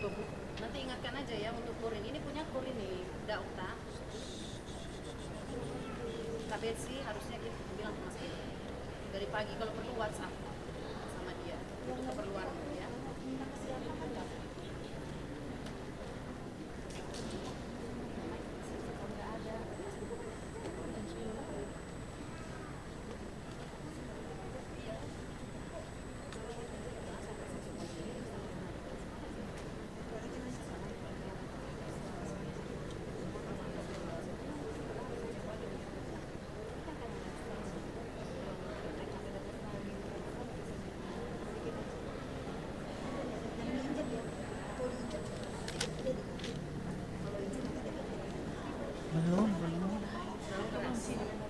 untuk nanti ingatkan aja ya untuk kurin. Ini punya kurin nih, udah Okta. Kak Betsy harusnya gitu bilang ke Mas Kiki. Dari pagi kalau perlu WhatsApp sama dia untuk keperluan ya. Belum.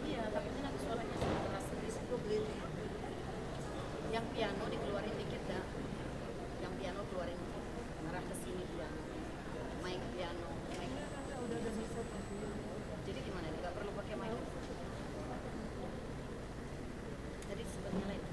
Iya, tapi kan aku suaranya sangat keras di situ. Yang piano dikeluarin dikit dah. Yang piano keluarin arah ke sini piano. Mic piano, mic. Udah bisa. Jadi gimana? Nggak perlu pakai mic. Jadi sebenarnya lain.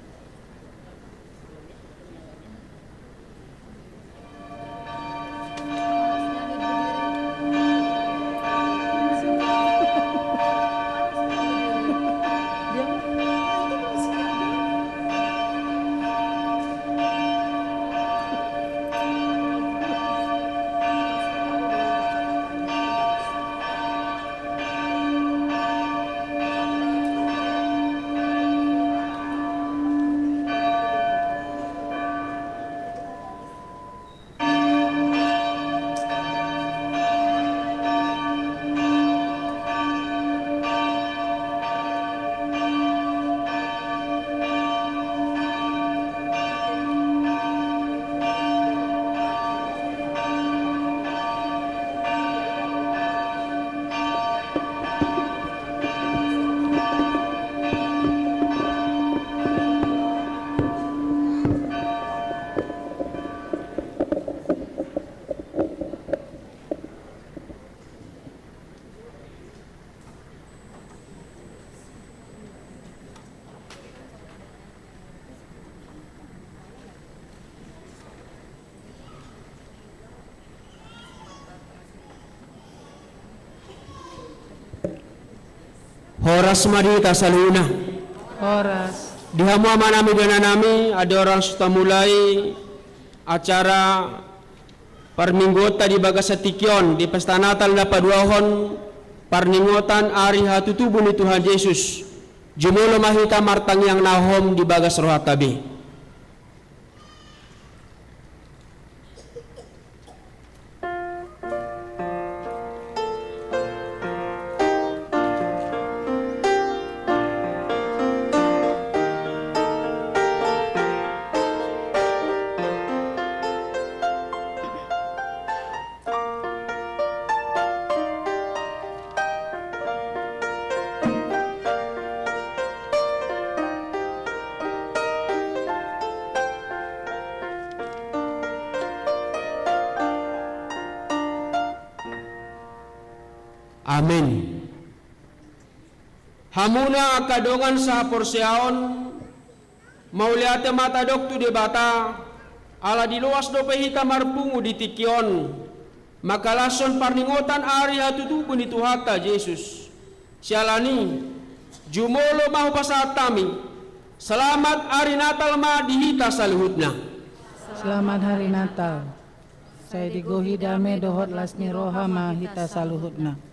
Horas mari tasaluna. Horas. Dihamu amanami gananami ada orang sudah mulai acara perminggota di Bagasatikion di pesta Natal na paduahon parningotan ari hatutubo ni Tuhan Yesus. Jumulo mahita martang yang nahom di Bagas Rohatabi. Amin. Hamuna akadongan sa porseaon mauliate mata doktu de bata ala diluas do pehita marpungu di tikion makalason parningotan ari hatutubo ni Tuhata Yesus sialani jumolo mahu pasatami selamat hari Natal ma dihita saluhutna. Selamat hari Natal. Saya digohi dame dohot lasni rohama hita saluhutna.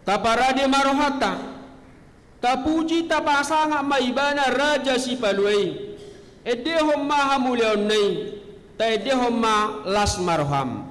Taparade marohata tapuji tapasanga maibana raja si paluai edehom maha muliaon nei ta edehom ma las maroham.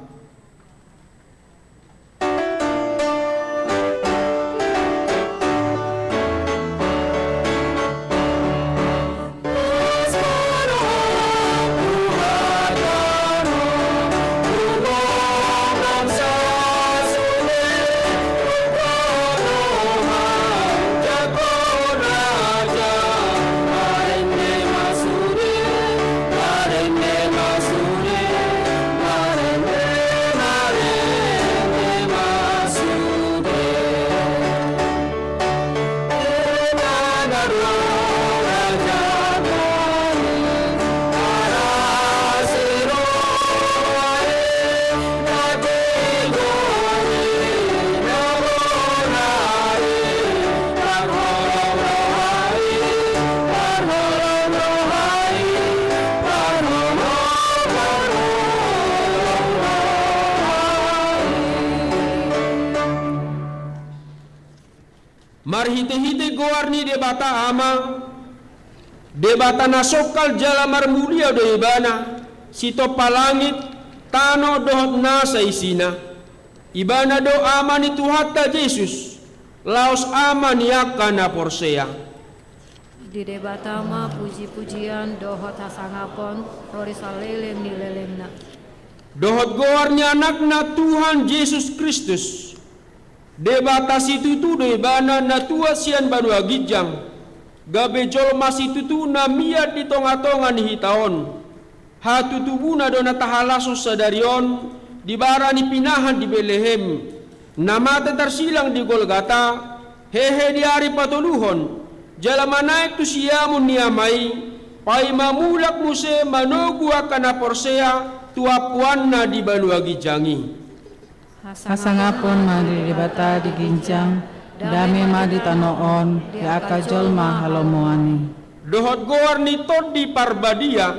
Masure, Marhite-hite goarni debata ama, debata nasokal jalamar mulia do ibana, sito palangit, tano dohot nasa isina. Ibana do ama ni Tuhatta Yesus, laos ama ni akana porsea. Di debatama puji-pujian dohot hasangapon rori saleleng ni lelengna. Dohot goarni anakna Tuhan Yesus Kristus. Debata situtu do ibana na tua sian baru agijang. Gabe jolma situtu na miat di tonga-tonga ni hitaon. Hatutubuna do na tahalaso sadarion. Di bara ni pinahan di Bethlehem. Namate tersilang di Golgata. Hehe di hari patuluhon. Jalama naik tu siamun niamai. Pai mamulak muse manogu akana porsea. Tuapuanna di balu agijangi. Hasangapon madidibata digincang, dame maditanoon, di akajol mahalomoani. Dohot goar ni toddi parbadia,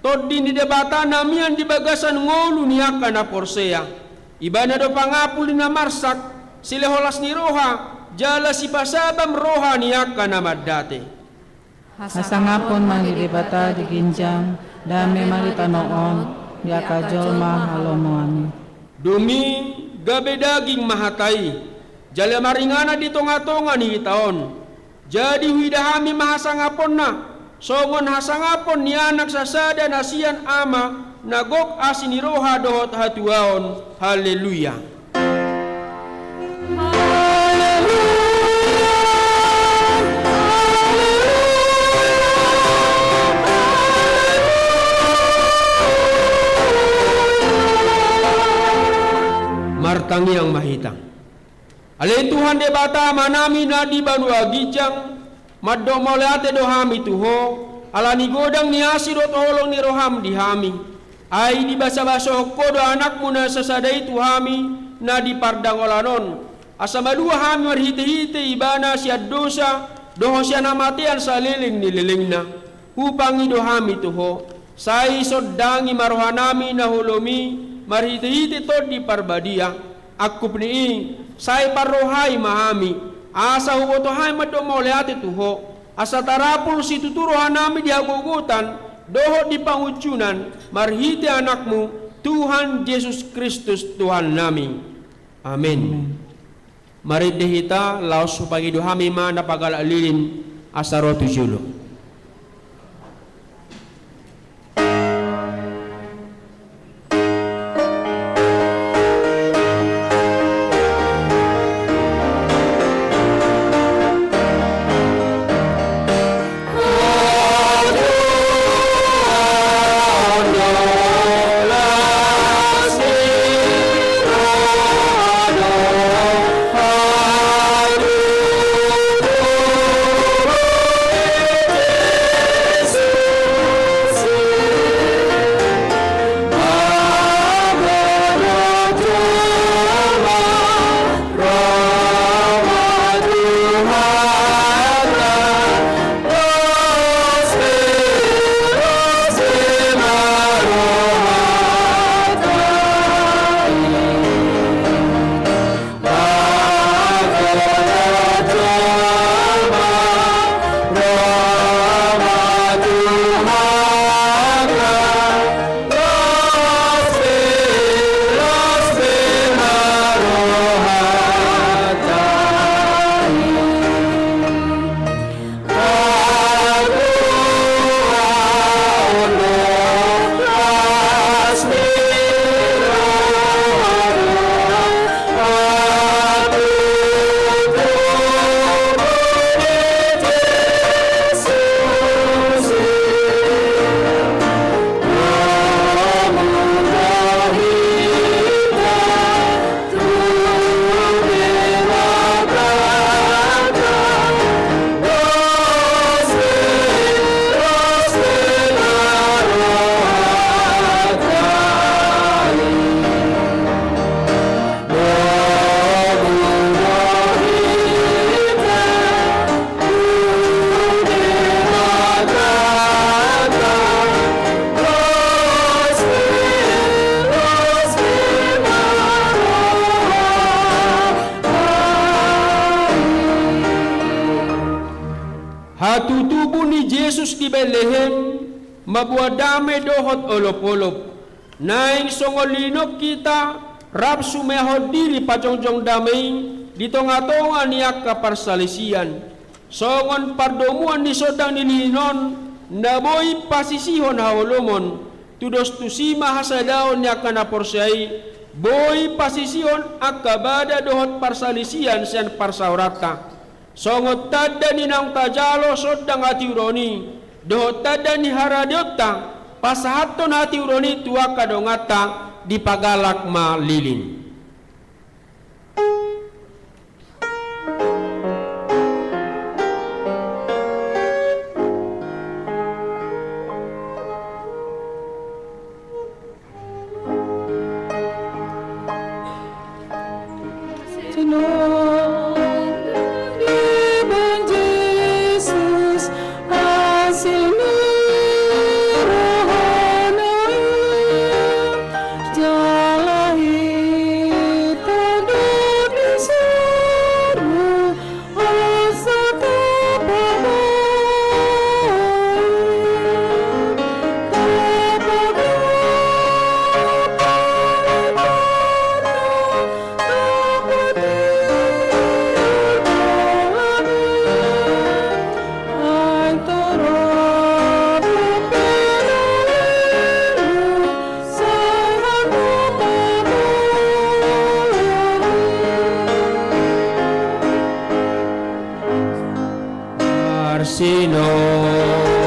toddi ni debata namian di bagasan ngolu ni akana porsea. Ibana do pangapul na marsak, sileholas ni roha, jala si pasabam roha ni akana maddate. Hasangapon madidibata digincang, dame maditanoon, di akajol mahalomoani. Dumi gabe daging mahatai, jala maringana di tonga-tonga ni hitaon. Jadi widahami mahasangapon na, songon hasangapon ni anak sasada nasian ama, nagok asini roha dohot hatuaon. Haleluya. Martangi yang mahitang. Ale Tuhan debata manami na di banu agijang, maddo mauleate dohami tuho, alani godang ni asirot holong ni roham dihami. Ai di basa-basa kodo anakmu na sasadai tuhami na di pardang olanon. Asamadua hami marhite-hite ibana siad dosa, doho siya namatian sa liling ni lilingna. Hupangi dohami tuho, sai sodangi marohanami na hulomi, marhite-hite to di parbadia. Aku pni sai parrohai mahami. Asa hubotohai maddo mauleate tuho. Asa tarapul si tuturo hanami di agogotan. Doho di pangucunan. Marhite anakmu Tuhan Yesus Kristus Tuhan nami. Amin. Mari dehita laos supagi dohami mana pagal alilin asarotu julu. hatu tubuh ni Yesus di Bethlehem mabuat damai dohot olop-olop. Naing songolinok kita rap sumehod diri pajongjong damai di tonga-tonga niak kaparsalisian. Songon pardomuan ni sodang nilinon naboy pasisihon hawolomon tudos tusima hasadaon niak kanaporsai boy pasisihon akabada dohot parsalisian sian parsaurata. Songot tada ni nang tajalo sodang hati uroni dohot tada ni haradiota pasahaton hati uroni tua kadongata di pagalak malilin. Sinodang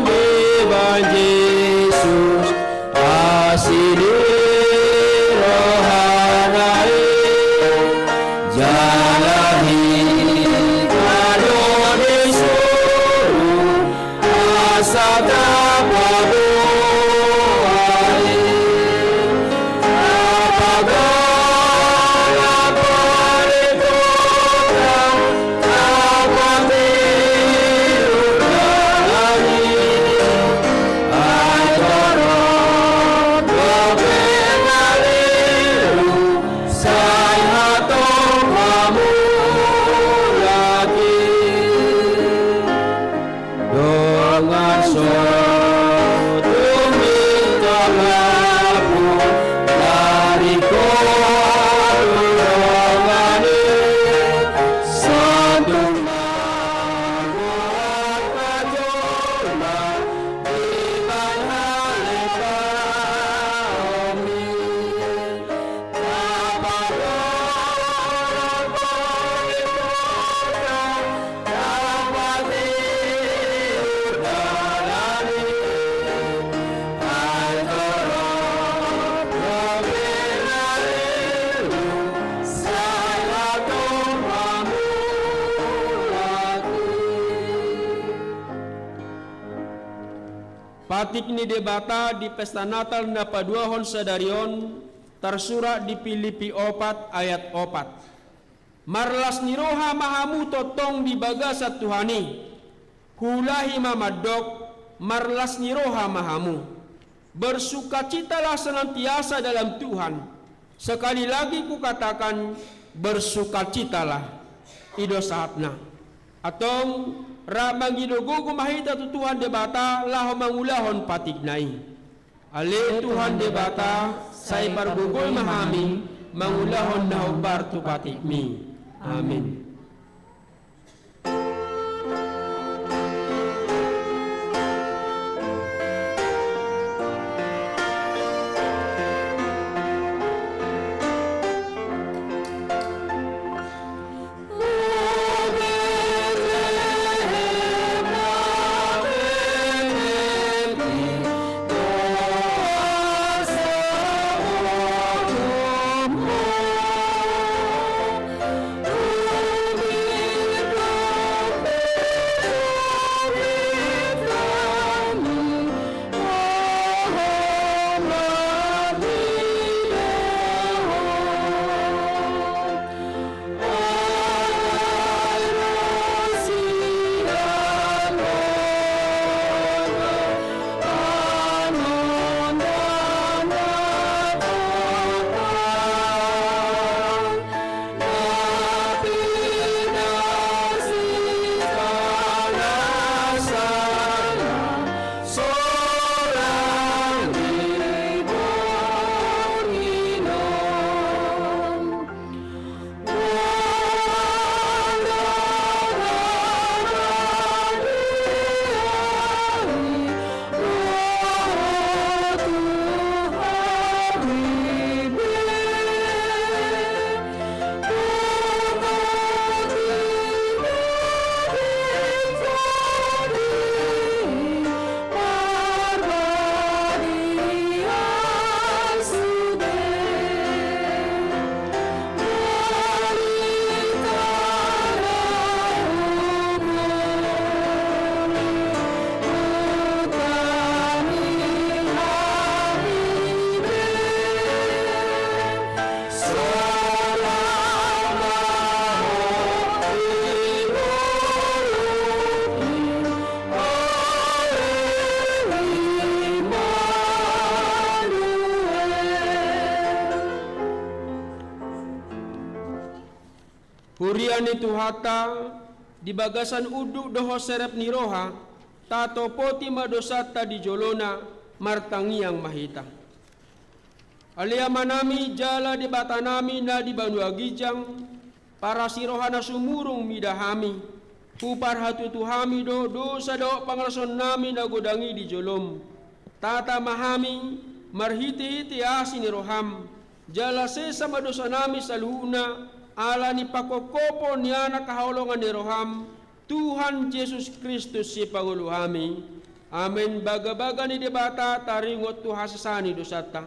Dewan Yesus asili rohanai jalahi kado disuruh asata babuai apagala parikota apati Patik ni debata di pesta Natal na paduahon sadarion tersurat di Filipi 4 ayat 4. Marlas ni roha mahamu totong di bagasa Tuhani hulahi mamadok marlas ni roha mahamu. Bersukacitalah senantiasa dalam Tuhan. Sekali lagi kukatakan bersukacitalah ido saatna. Atong Ramangidogo kumahita tu Tuhan debata laho mangulahon patignai. Ale Tuhan debata say bargugol mahami mangulahon na ubar tu patikmi. Amin. mani tuhata di bagasan uduk doho serep ni roha tato poti madosata di jolona martangiang mahita. Alia manami jala di batanami na di banua gijang para sirohana sumurung midahami pupar hatu tuhami do dosa do pangalason nami na godangi di jolom tata mahami marhiti-hiti asin ni roham jala sesa madosa nami saluhuna ala ni pakokopo ni anak kahaulongan ni roham Tuhan Yesus Kristus si Pangulo kami. Amen. Baga-baga ni debata taringot tu hasasani dosata.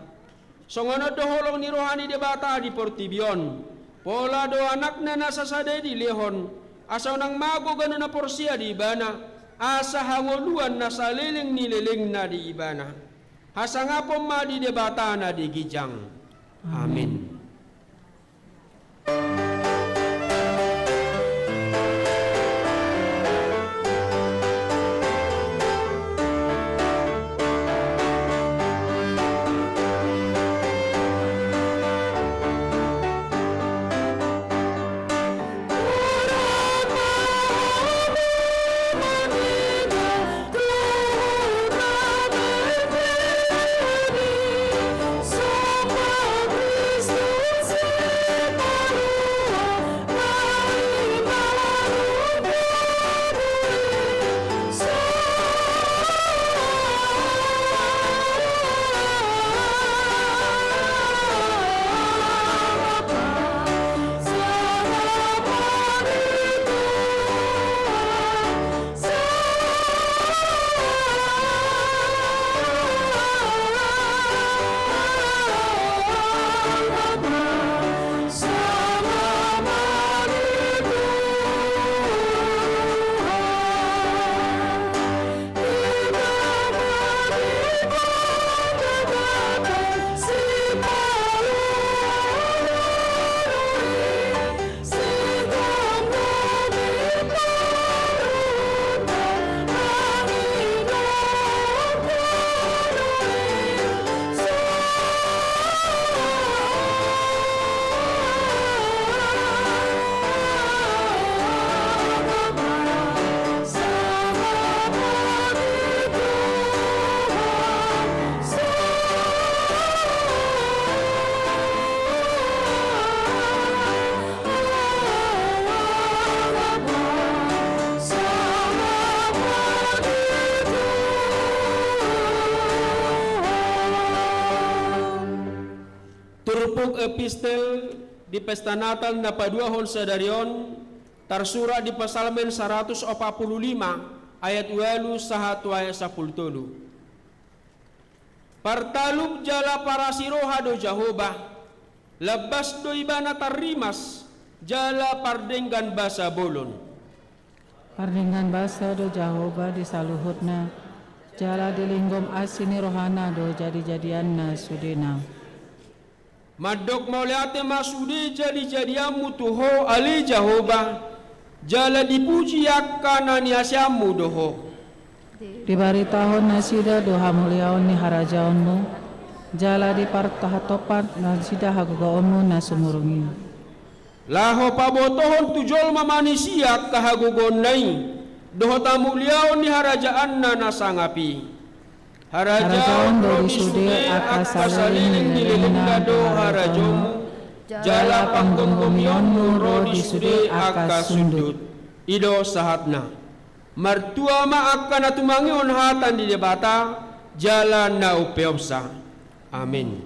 Songono doholong ni rohani debata di portibion. Pola do anak na nasasade di lehon. Asa nang mago gano na porsia di ibana. Asa hangoluan na saliling nileling na di ibana. Hasangapom ma di debata na di gijang. Amen. Turpuk epistel di pesta Natal na paduahon sa darion tarsura di pasalmen 145 ayat 8 sahat ayat 10. Partalub jala para siroha do Jahobah labas do ibana tarimas jala pardenggan basa bolon. Pardenggan basa do Jahobah di saluhutna jala dilinggom asini rohana do jadi-jadianna sudena. Madok mauliate masudi jadi-jadiamu tuho ali Jahobah jala dipuji yakana ni asyamu doho. Dibaritahon nasida doha muliaon ni harajaonmu jala dipartahatopat nasida hagugaonmu na sumurungi. Laho pabotohon tujol mamanisiak kahagugon nai doho tamuliaon ni harajaan na nasangapi. Harajaon do disude akasaling nililing do harajomu jala panggongomionmu ro disude akasundut ido sahatna martua ma akan atumangion hatan di debata jala na upeomsa. Amin.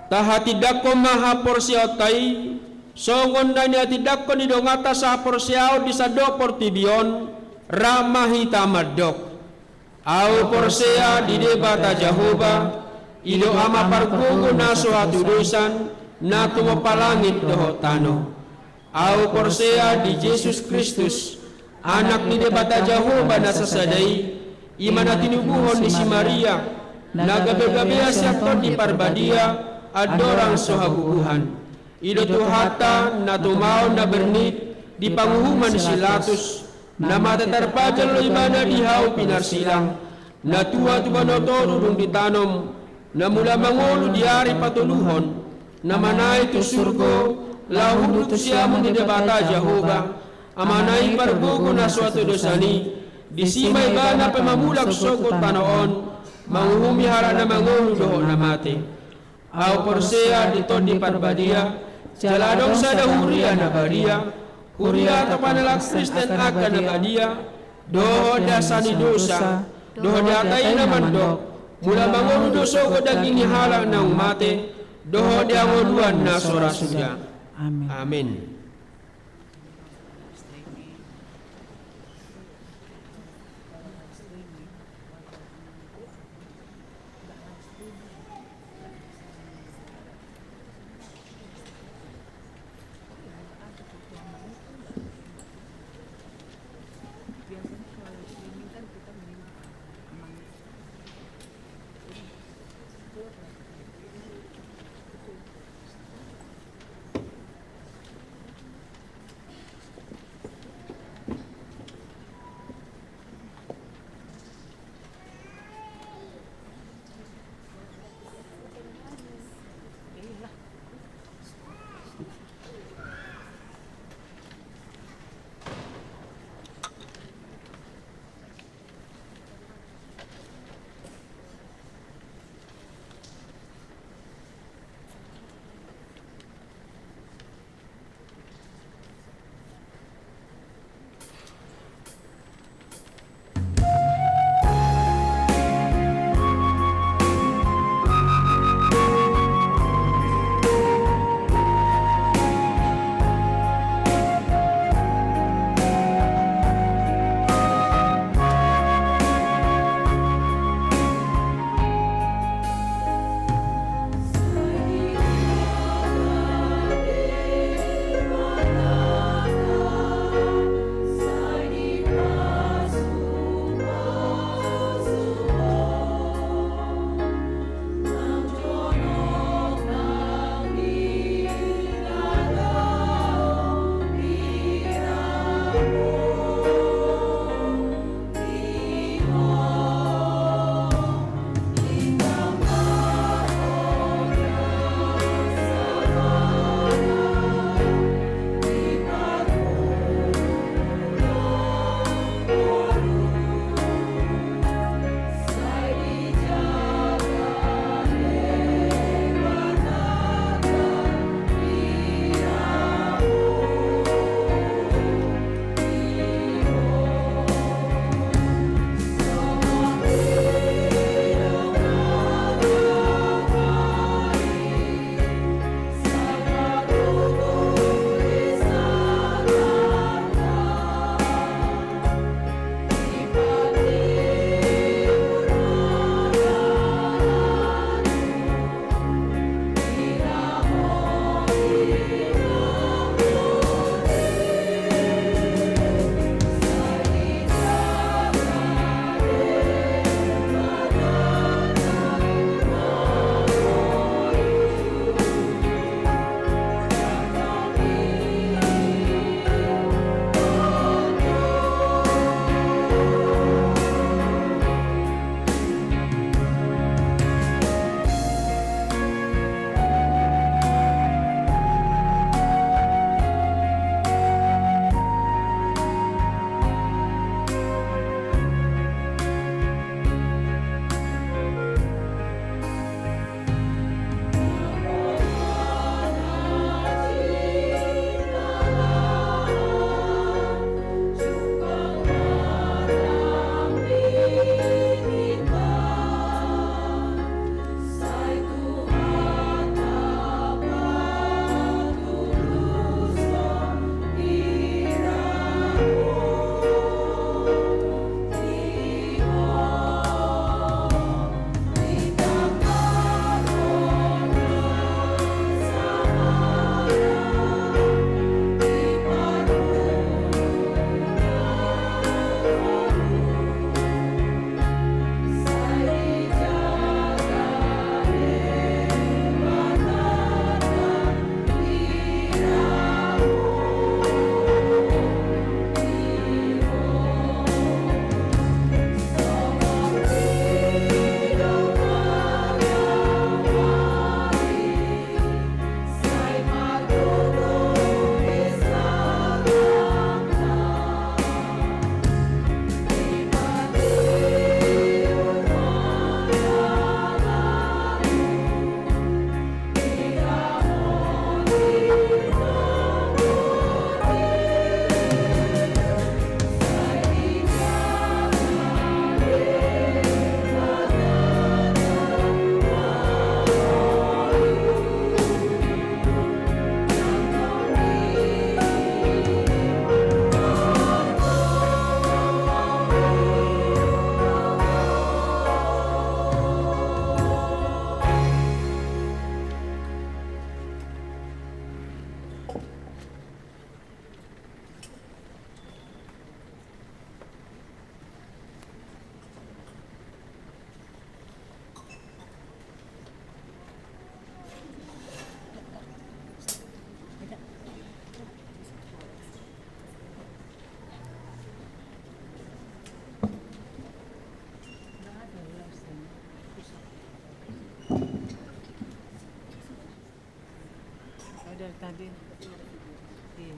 taha tidakko maha porsiautai songon dania tidakko ni dongata sa porsiau di sado portibion ramahi tamadok au porsea di debata Jehova ido ama pargugu na suatu dosan na tumapalangit doho tano au porsea di Yesus Kristus anak ni debata Jehova na sasadai imana tinubuhon di si Maria nagabe-gabea siya di parbadia adorang sohaguguhan ido tuhata na tumao na bernit di panguhuman si Latus na matatarpajan lo imana dihaw pinarsilang na tuwa tubanotodo dong ditanom na mula mangolo diari patuluhon na manay to surgo lahulu to siya mo di debata Jehova amanay pargugo na suatu dosani di simay ba na pamamulag sokot panoon manguhumihara na mangolo doho na mati au porsea dito di parbadia jaladong sa dahuria na badia huria ta panalag Kristen akan na badia doho dasani dosa doho datay na mandok mula mangolo doso ko daging ihala na umate doho di angoluan na sorasuda. Amin. Amin. dari tadi. Iya.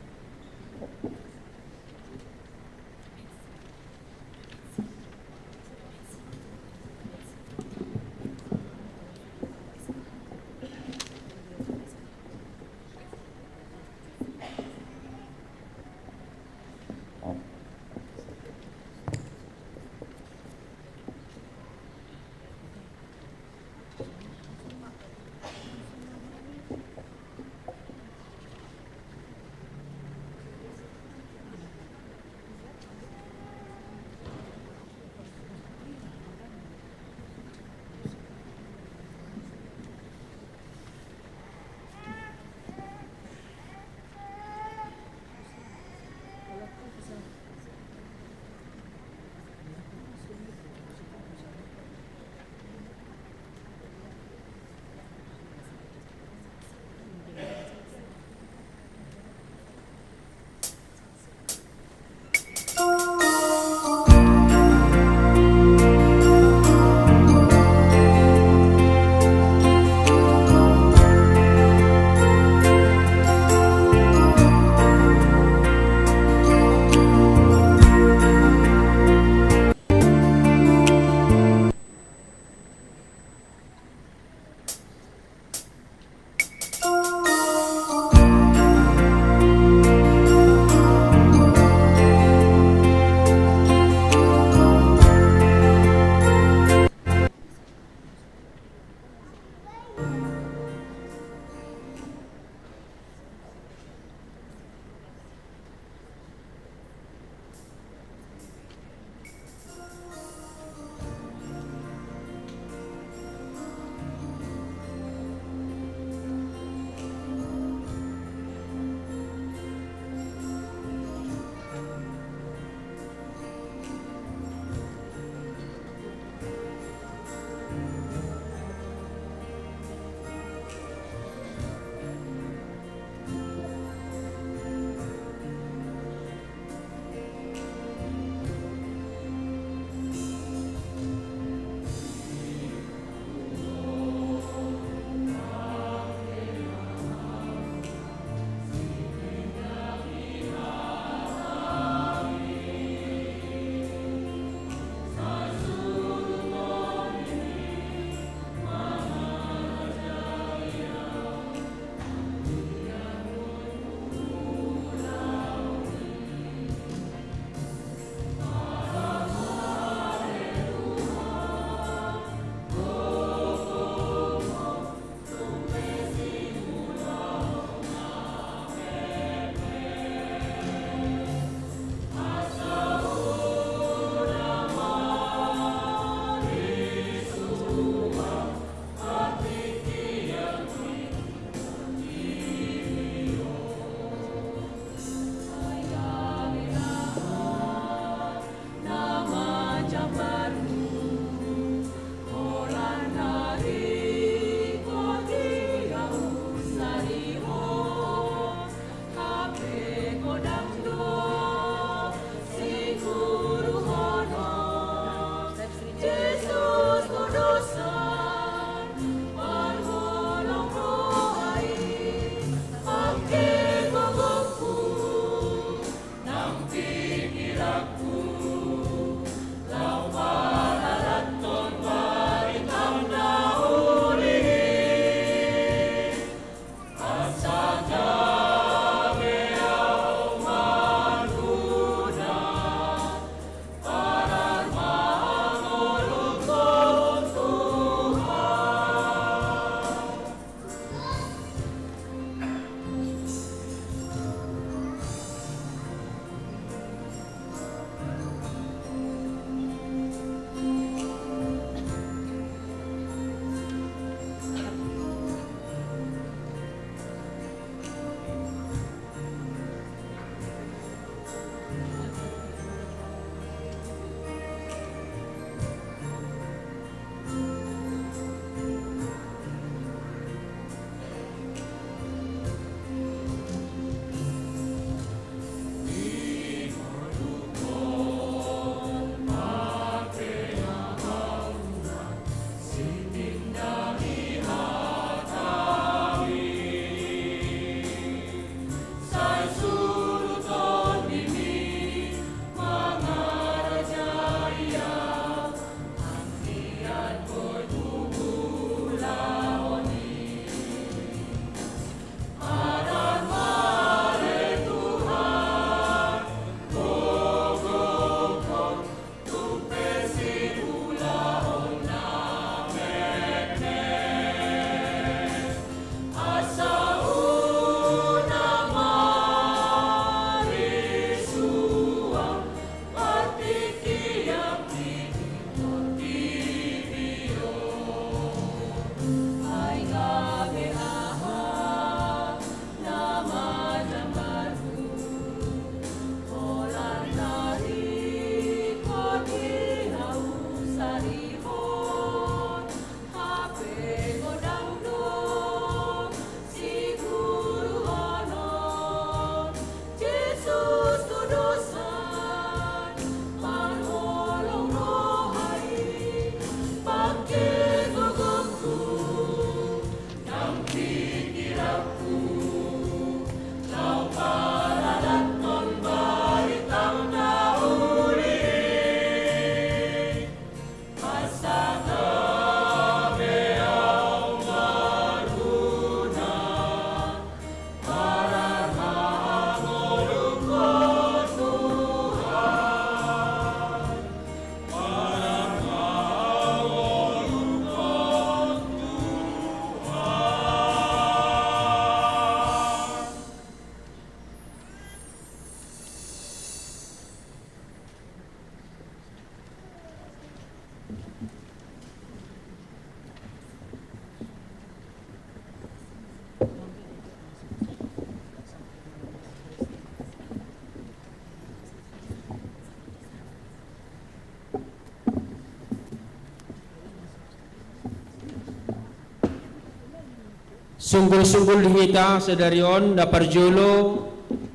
Sunggul-sunggul dihita sedarion da parjolo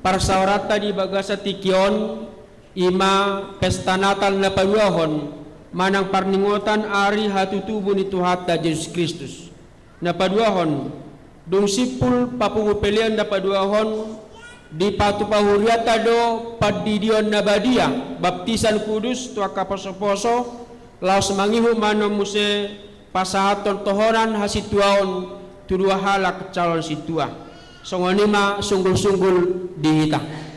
parsawarata di bagasa tikion ima pesta Natal na paduahon manang parningotan ari hatutubo ni Tuhata Yesus Kristus. Na paduahon dung sipul papungupelian na paduahon di patupahuriata do padidion na badia baptisan kudus tua kaposo-poso laos mangihu mano muse pasahaton tohoran hasituaon tudua halak calon situa songonima sunggul-sunggul dihita.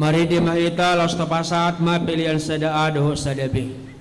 Mari di mahita los tapasat ma pilihan sada ado sadabi.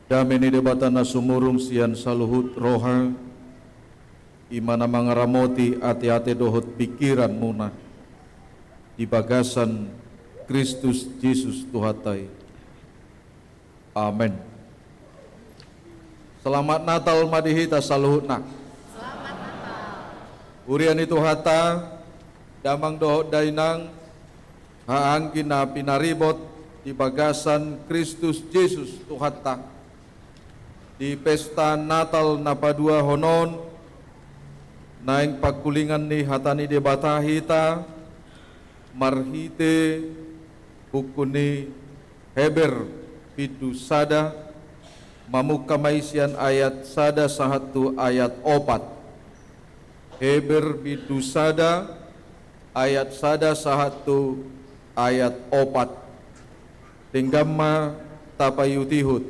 Damini debatana sumurum sian saluhut roha imana mangaramoti ati-ati dohot pikiran muna di bagasan Kristus Yesus Tuhatai. Amin. Selamat Natal madihita saluhutna. Selamat Natal. Urian itu hata damang dohot dainang haangkina pinaribot di bagasan Kristus Yesus Tuhata. Di pesta Natal napadua honon naing pakulingan ni hatani de batahita marhite bukuni Heber pitu sada mamuka maisian ayat sada sahatu ayat opat. Heber pitu sada ayat sada sahatu ayat 4. Tinggama tapayutihut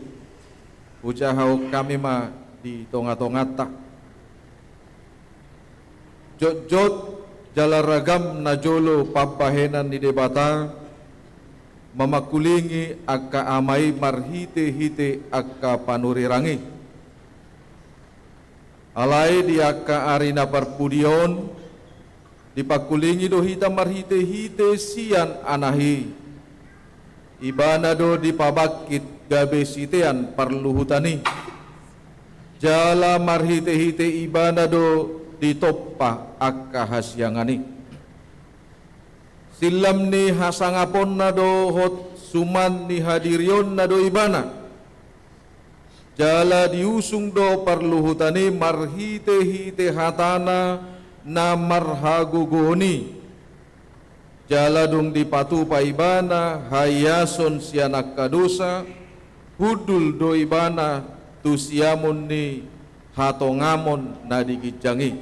ujahau kami ma di tonga-tongata. Jot-jot jalaragam najolo papahenan ni debata mamakulingi akka amai marhite-hite akka panurirangi. Alai di akka arina parpudion dipakulingi do hita marhite-hite sian anahi. Ibana do dipabakit gabe sitean parluhutani. Jala marhite-hite ibana do ditoppa akka hasyangani. Silam ni hasangapon na do hot suman ni hadirion na do ibana. Jala diusung do parluhutani marhite-hite hatana na marhagugoni. Jala dong dipatu pa ibana hayason sianak kadosa hudul do ibana tu siamon ni hatongamon na digijangi.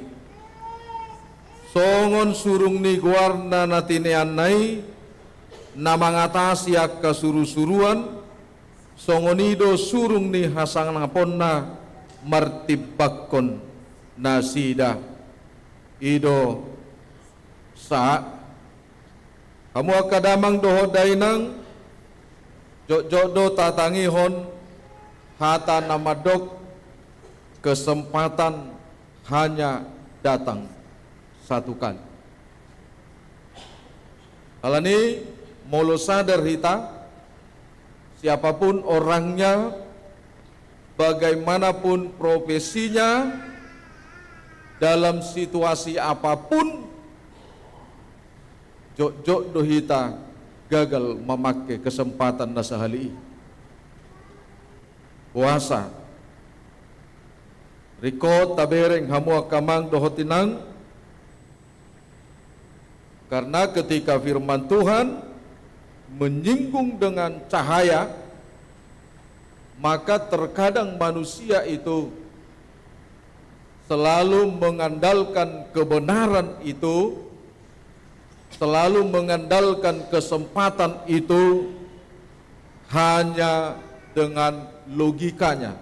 Songon surung ni guarna na tineanay na mangatasi akka suru-suruan songonido surung ni hasang napon na martibakkon na sida ido sa kamu akadamang dohoday ng jodoh tatangihon hata namadok kesempatan hanya datang satu kali. Alani molo sadar hita siapapun orangnya bagaimanapun profesinya dalam situasi apapun jok dohita gagal memakai kesempatan nasahali puasa riko tabereng hamua kamang dohotinang karena ketika firman Tuhan menyinggung dengan cahaya maka terkadang manusia itu selalu mengandalkan kebenaran itu, selalu mengandalkan kesempatan itu hanya dengan logikanya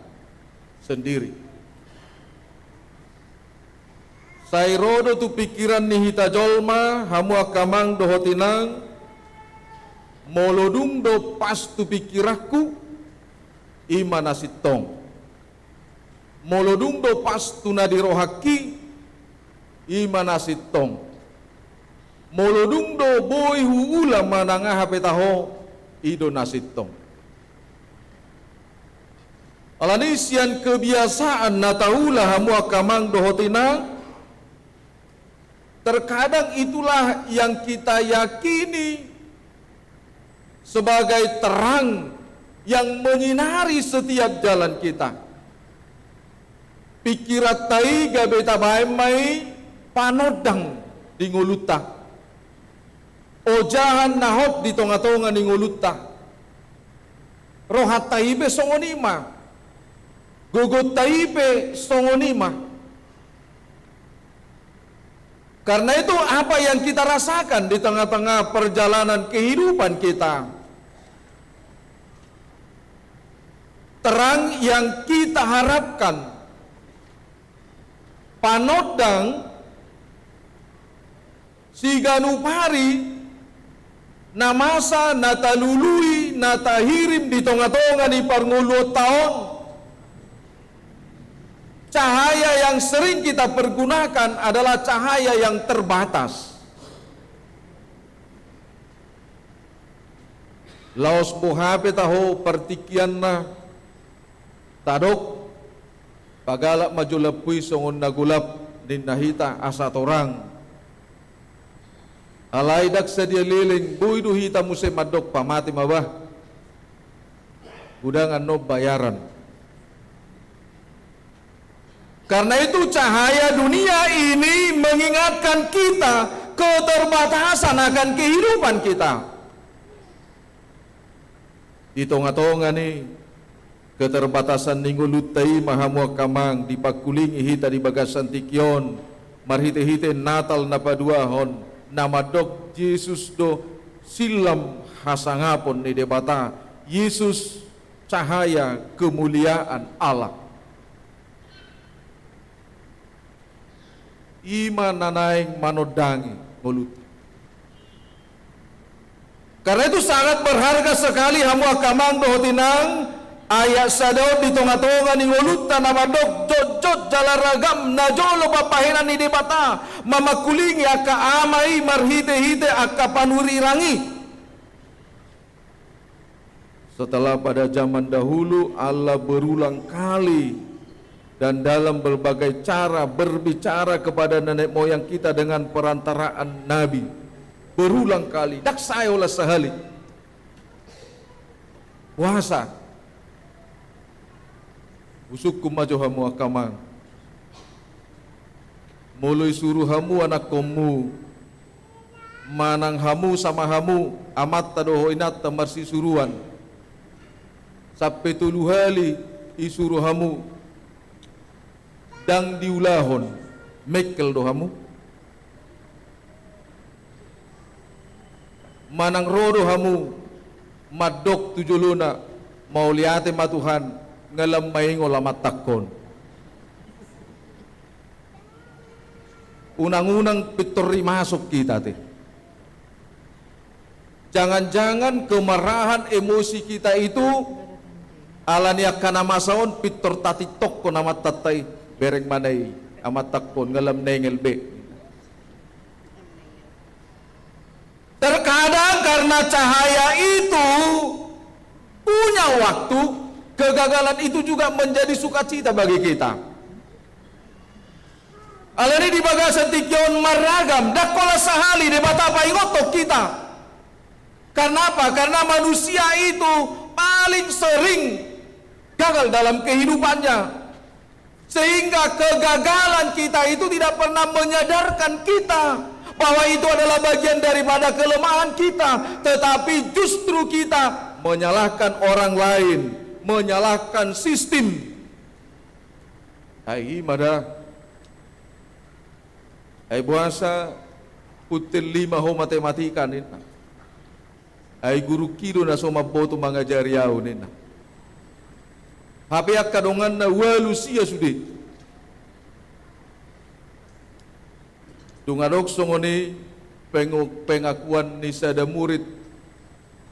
sendiri. Sairodo tu pikiran ni hita jolma hamu akamang dohotinang molodung do pas tu pikiraku imana sitong molodung do pas tu nadirohaki imana sitong molodung do boy huula mananga hapetaho ido nasitong. Alanisian kebiasaan nataula hamu akamang dohotinang terkadang itulah yang kita yakini sebagai terang yang menyinari setiap jalan kita. Pikirat tai gabeta baemai panodang di nguluta. Ojahan nahot di tonga-tonga di nguluta. Rohat taibe songonima. Gogot taibe songonima. Karena itu apa yang kita rasakan di tengah-tengah perjalanan kehidupan kita, terang yang kita harapkan, panodang siganupari namasa natalului natahirim di tengah-tengah di parngulu tahun. Cahaya yang sering kita pergunakan adalah cahaya yang terbatas. Laos buhape taho partikian na tadok pagalak maju lepui songon nagulap din nahita asa torang. Alaidak sedia liling buidu hita musim madok pamati mabah. Udangan no bayaran. Karena itu cahaya dunia ini mengingatkan kita keterbatasan akan kehidupan kita. Di tonga-tonga nih keterbatasan ninggu lutai mahamua kamang dipakuling hita di bagasan tikion marhite-hite natal napadua hon namadok Yesus do silam hasangapon ni debata Yesus cahaya kemuliaan Allah. Iman nanaing manodangi mulut. Karena itu sangat berharga sekali hamu akamang dohotinang ayat sadao di tonga-tonga ni ngulut tanama dok jot jalaragam najolo bapahenan ni debata mamakulingi aka amai marhite-hite aka panuri rangi. Setelah pada zaman dahulu Allah berulang kali dan dalam berbagai cara berbicara kepada nenek moyang kita dengan perantaraan Nabi. Berulang kali, dak saya oleh sehali puasa usuk kumaju hamu akamang mulai suruh hamu anak komu manang hamu sama hamu amat tadoho inat tamarsi suruhan sampai tulu hali isuruh hamu dang diulahon mekel do hamu manang rodo hamu madok tujuluna mau liate matuhan ngalam maingo lamat takon unang-unang pitori masuk kita teh. Jangan-jangan kemarahan emosi kita itu alania kana masaon pitor tati tok ko namat tatay bereng manay amat takon ngalam nengel be. Terkadang karena cahaya itu punya waktu, kegagalan itu juga menjadi sukacita bagi kita. Alani di bagasan tikion maragam, dakola sahali di bata paingotok kita. Karena apa? Karena manusia itu paling sering gagal dalam kehidupannya. Sehingga kegagalan kita itu tidak pernah menyadarkan kita bahwa itu adalah bagian daripada kelemahan kita, tetapi justru kita menyalahkan orang lain, menyalahkan sistem. Ai mada ai buasa putil 5 ho matematika nina. Ai guru kido na soma boto mangajari au nina. Hape akadongan na walu sia sude. Dungadok songoni pengakuan ni sada murid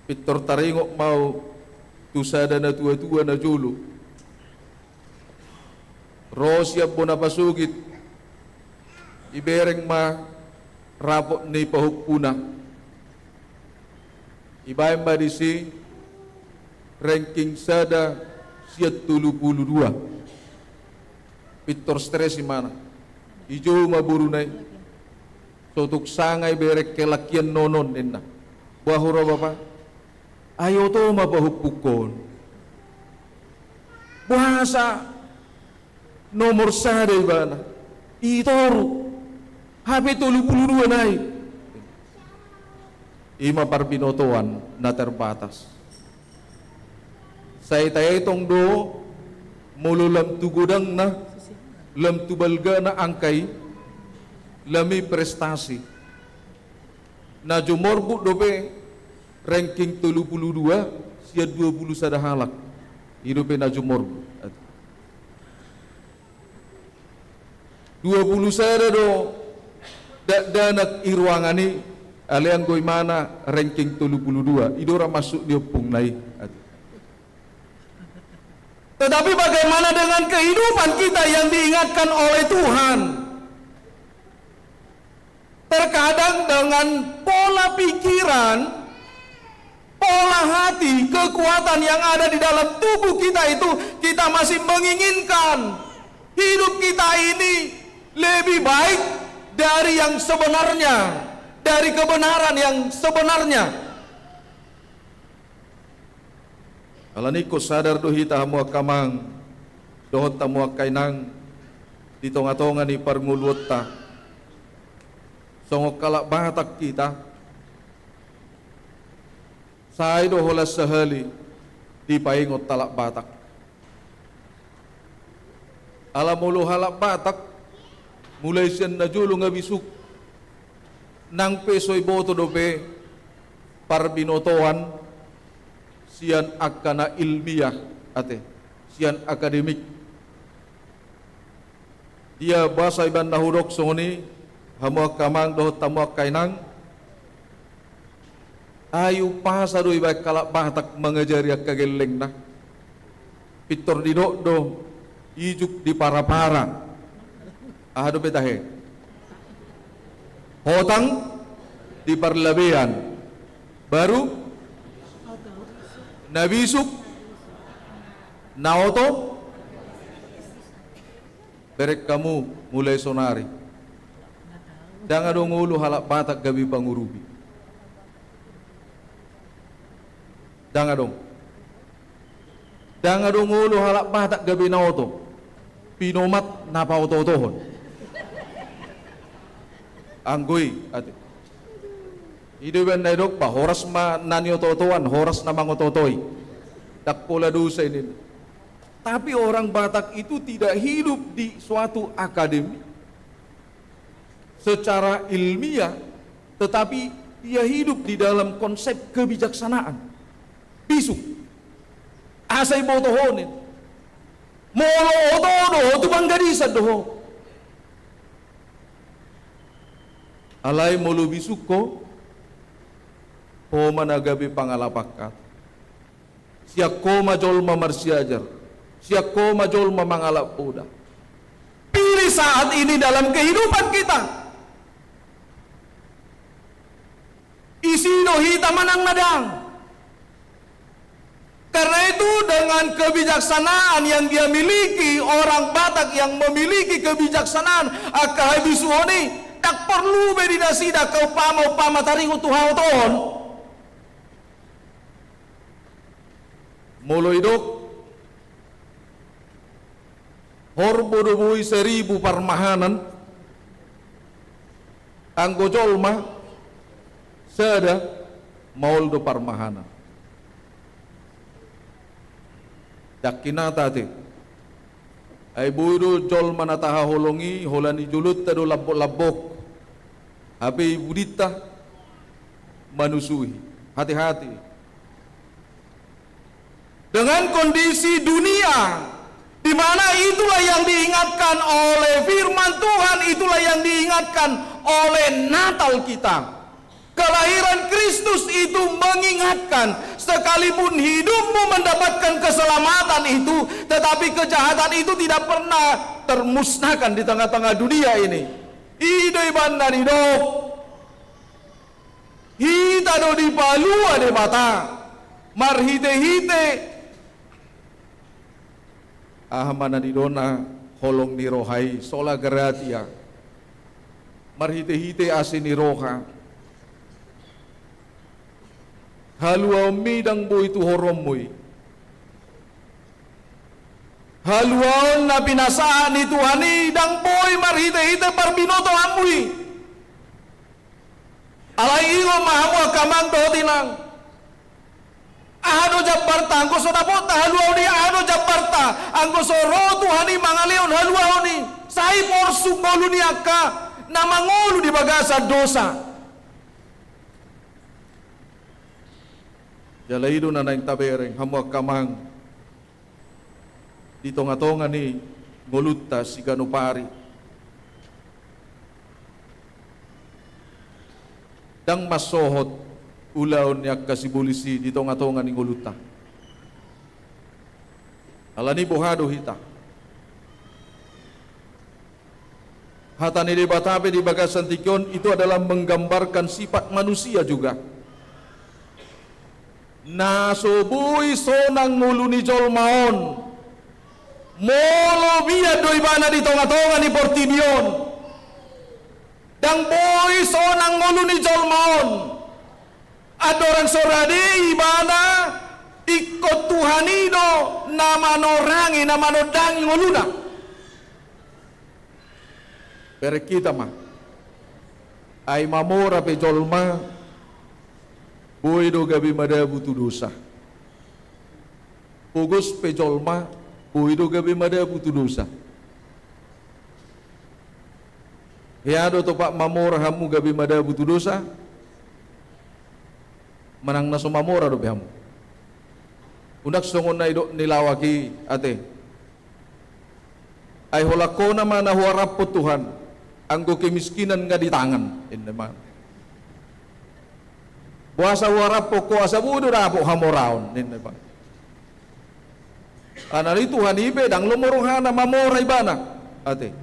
pitor taringok mau tu sada na tua-tua na julu Rosia bona pasugit ibereng ma rapot ni pahukpuna ibaim badisi ranking sada siat 32 pitor stres mana ijo maburunai sotuk sangai berek kelakian nonon nina bahura bapa ayo to mapahupukon bahasa nomor sada ibana itoru hape 32 nai ima parbinotoan na terbatas saya tayo itong do mulu lam tugudang na lam tubalga na angkay lami prestasi na jumorbu dobe ranking 32 sia 20 sada halak hidupe na jumorbu 20 sada do danak irwangani alian goy mana ranking 32 idora masuk dia pungnai. Tetapi bagaimana dengan kehidupan kita yang diingatkan oleh Tuhan? Terkadang dengan pola pikiran, pola hati, kekuatan yang ada di dalam tubuh kita itu, kita masih menginginkan hidup kita ini lebih baik dari yang sebenarnya, dari kebenaran yang sebenarnya. Kalau niko sadar do hita hamu akamang, dohot tamu akainang, di tonga-tonga ni parngulwota, songok kalak batak kita saya doholas sehali di paingot talak batak ala mulu halak batak mulai sen na julo nga bisuk nang pesoy boto dope parbinotoan sian akana ilmiah ate sian akademik dia bahasa iban nahudok songoni hamu kamang doh tamu kainang ayu pasado iba kalak bahtak mengajari kageleng na pitor didok do ijuk di para-para ahado betahe hotang di parlabean baru nabisuk naoto berek kamu mulai sonari jangan dong ulu halak batak gabi pangurubi jangan dong ulu halak batak gabi naoto pinomat napa oto-otohon anggoi ate ido ben naidok pa horas ma nani oto-otoan horas na mangototoi tak pola dosa ini. Tapi orang Batak itu tidak hidup di suatu akademi secara ilmiah, tetapi dia hidup di dalam konsep kebijaksanaan. Bisu asai botohonin molo otodo tu banggadisa doho alai molo bisuko o managabi pangalapakat siak ko majol mamarsiajar siak ko majol mamangalap udah pilih saat ini dalam kehidupan kita isino hita manang nadang karena itu dengan kebijaksanaan yang dia miliki orang Batak yang memiliki kebijaksanaan akai bisuoni tak perlu bedinasida kau pama taringu tuhau ton mulai dok horbodobui 1000 parmahanan anggo jolma sada maul do parmahanan yakinata te ay buido jolma nataha holongi holani julut tado labok abe budita manusui hati-hati dengan kondisi dunia di mana itulah yang diingatkan oleh firman Tuhan, itulah yang diingatkan oleh Natal kita. Kelahiran Kristus itu mengingatkan sekalipun hidupmu mendapatkan keselamatan itu, tetapi kejahatan itu tidak pernah termusnahkan di tengah-tengah dunia ini. Idoi banda hidup hita do di palua de mata marhite-hite ahmana di dona holong ni rohai sola geratia marhite-hite asini roha halua midang boy tu horomui haluaon na pinasaan ni Tuhani dang boy marhite-hite parbinoto amui alai ingo mahamu akamang dotinang ahado jabarta angko so dapot haluaw ni ahado jabarta angko so ro Tuhani mangaleon haluaw ni sai porsuk ngolu ni akka na mangolu di bagasa dosa jalaido na naing tabereng hamu akamang di tonga-tonga ni ngolutta si ganupari dang masohot ulaon niya kasibulisi di tonga-tonga ni ngolutta alani bohado hita hata ni debatabe di bagasan tikyon itu adalah menggambarkan sifat manusia juga nasobui sonang nguluni jolmaon molo biya doi bana di tonga-tonga ni Portimion dang boy sonang nguluni jolmaon adoran sorade ibana ikut Tuhanido nama norangi nama nodangi ngoluna bere kita mah ay mamora pe jolma boy do gabi mada butu dosa pogos pe jolma boy do gabi mada butu dosa ya do to pak mamora hamu gabi mada butu dosa manang na sumamura do beham. Undak songon na ido nilawaki ate. Ay holako naman na huarap po Tuhan, anggo kemiskinan nga di tangan. Innaman. Buasa huarap po ko asabudo na po hamoraon. Innaman. Anali Tuhan ibe dang lumuruhan na mamoray bana ate.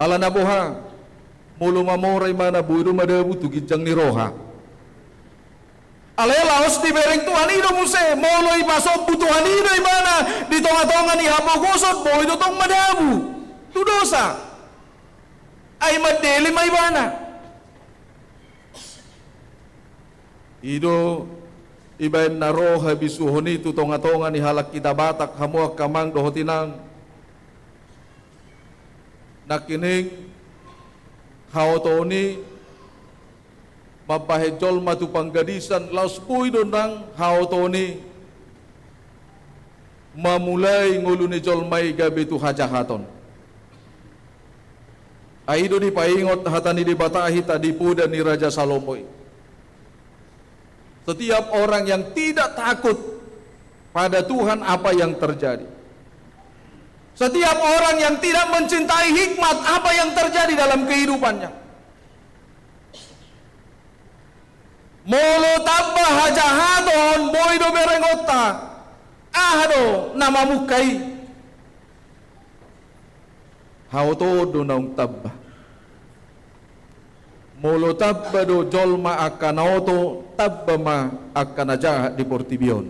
Ala na buha mulo mamoray mana budo madabu tugijang ni roha. Ale laos di bereng Tuhan ino muse molo ipasok butuhan ino mana di tonga-tonga ni habogosot bo ito tong madabu. Tu dosa. Ay madeli may bana. Ido ibain na roha bisuhoni tu tonga-tonga ni halak kita batak hamuak kamang dohotinang nakinig haotoni mapahejol matu panggadisan laos puido nang haotoni mamulai nguluni jolmai gabe tu hajahaton aido di paingot hatani di batahi tadi puda ni Raja Salomo. Setiap orang yang tidak takut pada Tuhan apa yang terjadi. Setiap orang yang tidak mencintai hikmat apa yang terjadi dalam kehidupannya. Molo tabah hajahaton boido berengota ahdo nama mukai hauto naung tabah molo tabba do jolma akan auto tabba ma akan aja di portibion.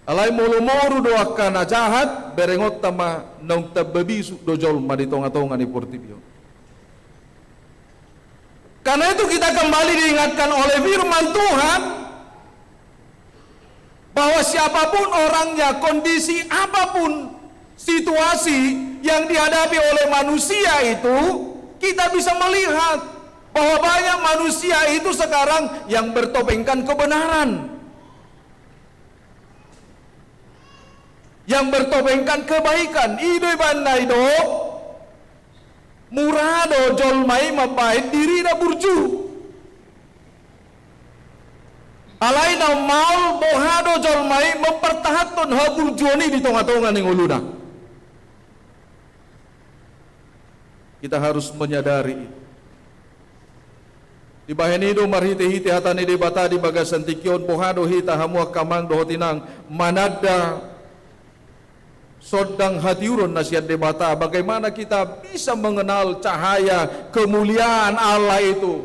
Alai mulu-mulu do akan jahat berengot tama nong tababisu do jolma di tonga-tonga ni portibio. Karena itu kita kembali diingatkan oleh firman Tuhan bahwa siapapun orangnya, kondisi apapun situasi yang dihadapi oleh manusia itu, kita bisa melihat bahwa banyak manusia itu sekarang yang bertopengkan kebenaran, yang bertopengkan kebaikan. Idoi bandai do murado jolmai mapait diri na burju. Alaina maul bohado jolmai mempertahankan ha burjuani di tonga-tonga ning uluna. Kita harus menyadari di bahenido marhite-hite hatani di bata di bagasan tikion bohado hita hamua kamang dohotinang manada sodang hatiuron nasihat debata. Bagaimana kita bisa mengenal cahaya kemuliaan Allah itu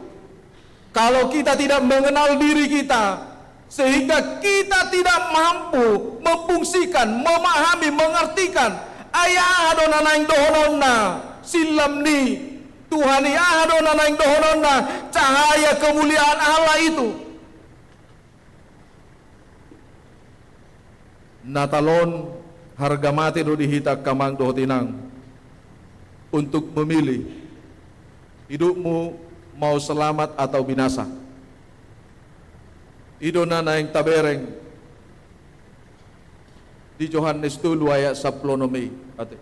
kalau kita tidak mengenal diri kita, sehingga kita tidak mampu memfungsikan, memahami, mengertikan ayah adonana yang dohononna silam ni Tuhani adonana yang dohononna cahaya kemuliaan Allah itu. Natalon harga mati do dihita kamang dohotinang untuk memilih hidupmu mau selamat atau binasa. Idona na yang tabereng di Yohanes 10 ayat 10 ate.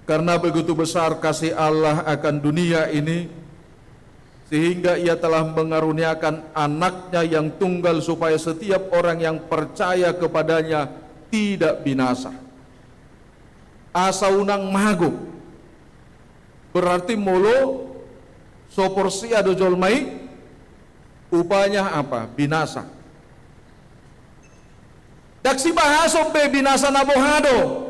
Karena begitu besar kasih Allah akan dunia ini sehingga ia telah mengaruniakan anaknya yang tunggal supaya setiap orang yang percaya kepadanya tidak binasa. Asa unang mahagop berarti molo soporsi ado jolmai upanya apa? Binasa. Daksi bahasok be binasa nabohado.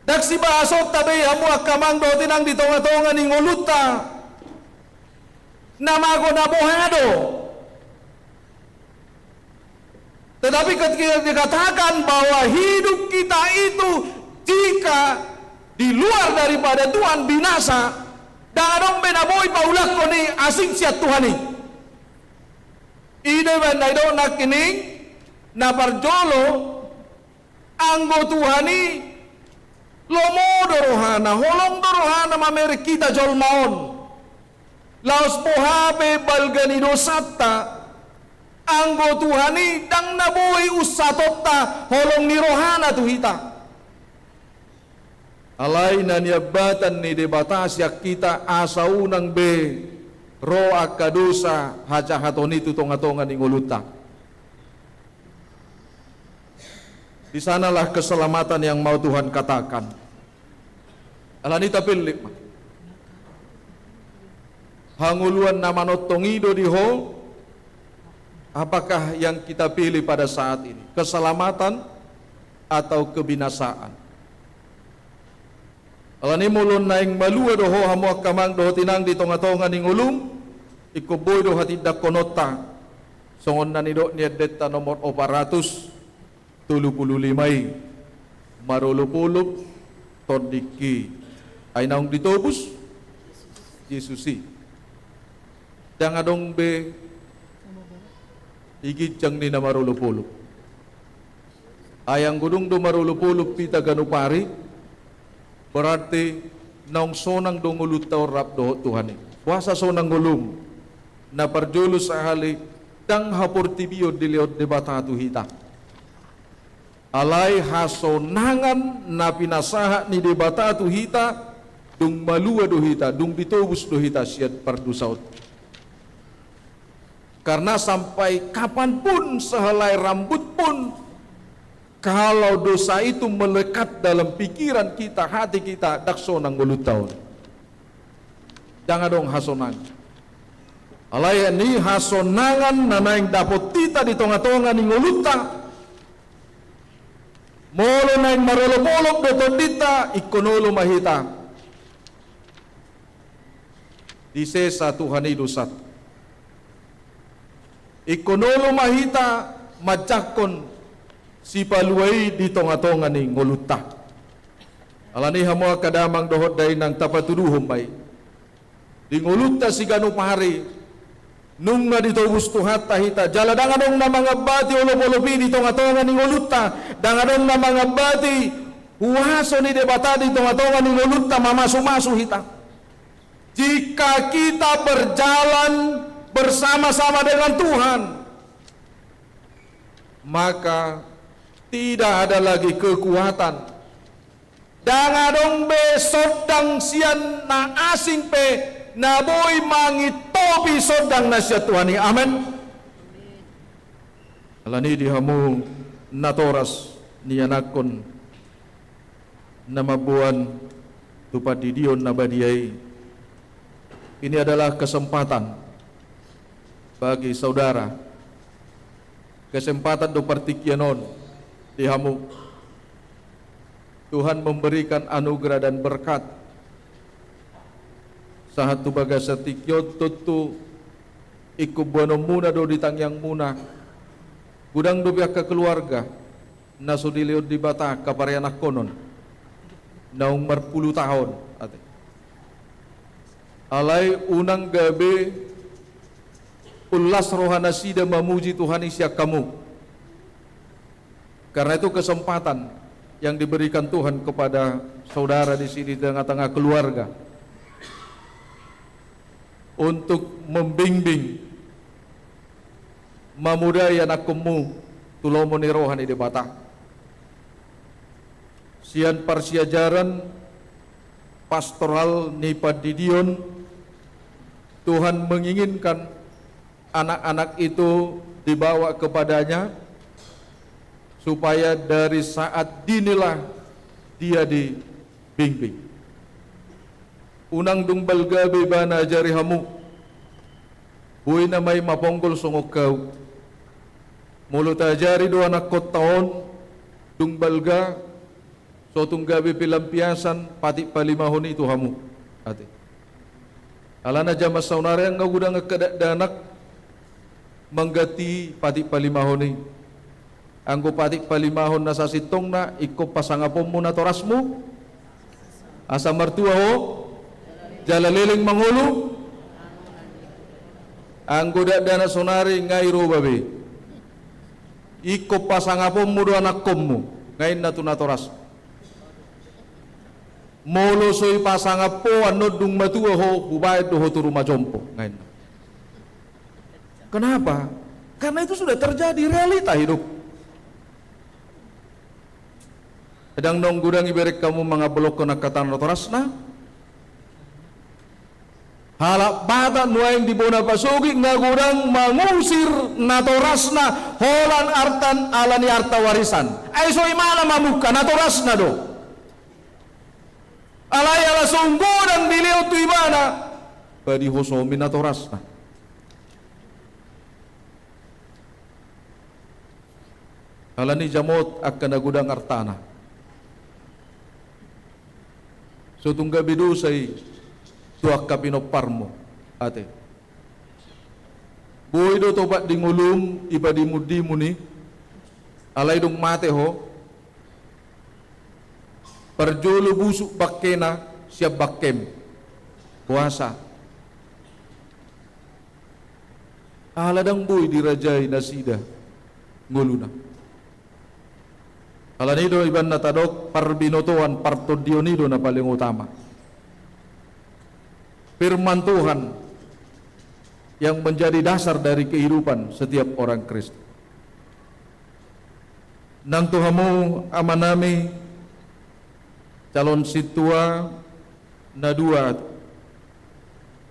Daksi bahasok tabe hamu akamang do tinang di tonga-tonga ni ngoluta. Namago nabohado. Tetapi ketika dikatakan bahwa hidup kita itu jika di luar daripada Tuhan binasa, dangadong benaboy paulak ko ni asing siya Tuhani. Ide bandai do nakining naparjolo anggo Tuhani lomo dorohana holong dorohana mamere kita jolmaon. Laos pohabe balganido satta anggo Tuhani dang naboy usatotta holong ni rohana tuhita. Alai na niabatan ni debata siya kita asaunang be ro akadosa haja hatoni tutong-atongan ning uluta. Di sanalah keselamatan yang mau Tuhan katakan. Alanita pilih hanguluan nama notongido diho. Apakah yang kita pilih pada saat ini? Keselamatan atau kebinasaan? Alani mulun naing malua doho hamuak kamang doho tinang di tonga-tonga ning ulum ikuboy doho hatidak konota songon na nido niadeta nomor 475 marulupulup todiki ay naong ditobus Yesusi dang adong be igit jang ni na marulupulup ayang gudung do marulupulup pita ganupari berarti naong sonang dongulut tau rap doho Tuhan puasa sonang gulum na parjulus ahali dang hapur tibiyo diliot debata tuhita alai hasonangan na pinasaha ni debata tuhita dung malua dohita dung ditobus dohita siad pardusaut karena sampai kapanpun sehelai rambut pun kalau dosa itu melekat dalam pikiran kita, hati kita, daksonang ngulutaw. Jangan dong hasonang. Alaya ni hasonangan na naing dapot tita di tonga-tonga ni nguluta. Molo naing marolop-olop doton dita, ikonolo mahita. Dise sa Tuhan idusat. Ikonolo mahita, majakon si paluay di tonga-tonga ni nguluta. Alani hamo kadamang dohot day ng tapatuduhom bay. Di nguluta si gano pahari. Nung na dito gusto hata hita. Jala danganong na mga bati ulop-ulopi di tonga-tonga ni nguluta. Danganong na mga bati huwaso ni debata di tonga-tonga ni nguluta mamasu-masu hita. Jika kita berjalan bersama-sama dengan Tuhan, maka tidak ada lagi kekuatan. Dangadong be sodang sian na asing pe na boy mangitopi sodang na siya Tuhan. Amen. Alani dihamu natoras niyanakon na mabuan tupad di diyon na badiyay. Ini adalah kesempatan bagi saudara, kesempatan do partikyanon dihamu. Tuhan memberikan anugerah dan berkat sahat tu baga satikyot tutu ikubuano muna do ditangyang muna gudang do biak keluarga nasudiliod di bata kaparianak konon naung marpuluh tahun ate alai unang gabi ulas rohana sida mamuji Tuhan isya kamu. Karena itu kesempatan yang diberikan Tuhan kepada saudara di sini di tengah-tengah keluarga untuk membimbing, memudai anakmu tulomo ni rohani di bata. Sian persiajaran pastoral ni padidion Tuhan menginginkan anak-anak itu dibawa kepadanya supaya dari saat dinilah dia dibimbing. Unang dung balgabe bana jari hamu. Buhay na may maponggol sungok kau. Mulut ajari do anak kot taon dung balga so tung gabi pilampiasan pati palimahon itu hamu. Ate. Alana jama saunare ang ngagudang ngakadanak manggati pati palimahon ni. Anggo patik palimahon na sa sitong na iko pasangapom mo na torasmo asa martua ho jalaliling mangulo anggo dana sonari ngairo babe iko pasangapom mo do anak kommo ngayon na tunatoras molo soy pasangapo anod dung matua ho hubayad do ho turu majompo ngayon. Kenapa? Karena itu sudah terjadi realita hidup. Edang nong gudang iberek kamu mangabelok na katan rotorasna. Halak bata nuaing di bona pasugi ngagudang mangusir natorasna holan artan alani arta warisan. Ay so imana mamuka natorasna do. Alay ala sunggodang dileo tu ibana. Badi hosomi natorasna. Alani jamot akan nagudang artana. So tungga bidu say tuak kapino parmo ate boy do tobat di ngulum ibadi mudi muni alay dong mate ho perjolo busuk bakkena siap bakkem puasa aladang boy dirajai nasida nguluna alanido iban natadok parbinotoan partodionido na paling utama firman Tuhan yang menjadi dasar dari kehidupan setiap orang Kristen. Nang Tuhamu amanami calon situa na dua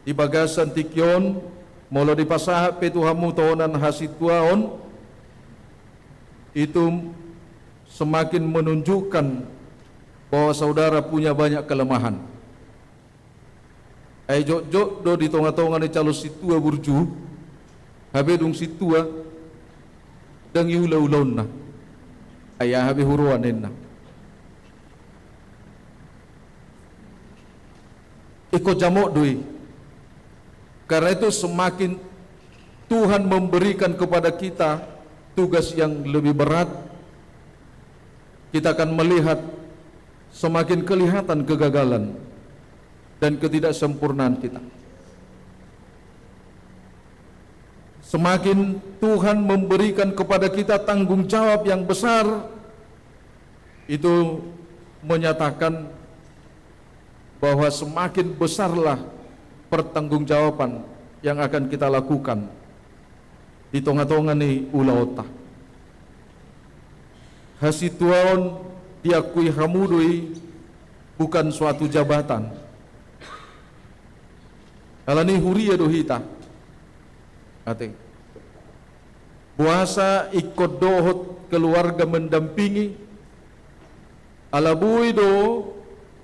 di bagasan tikyon molo di pasaha pe Tuhamu tohonan hasituaon itu semakin menunjukkan bahwa saudara punya banyak kelemahan. Ay jok do di tonga-tonga ni calo situa burju habe dung situa dang iulaw-ulaw na ay habe huruanin na ikut jamok doi karena itu semakin Tuhan memberikan kepada kita tugas yang lebih berat kita akan melihat semakin kelihatan kegagalan dan ketidaksempurnaan kita. Semakin Tuhan memberikan kepada kita tanggung jawab yang besar, itu menyatakan bahwa semakin besarlah pertanggungjawaban yang akan kita lakukan di tonga-tonga ni ulaota. Hasituaon diakui hamudui bukan suatu jabatan. Alani huria dohita ate puasa ikut dohot keluarga mendampingi alabui do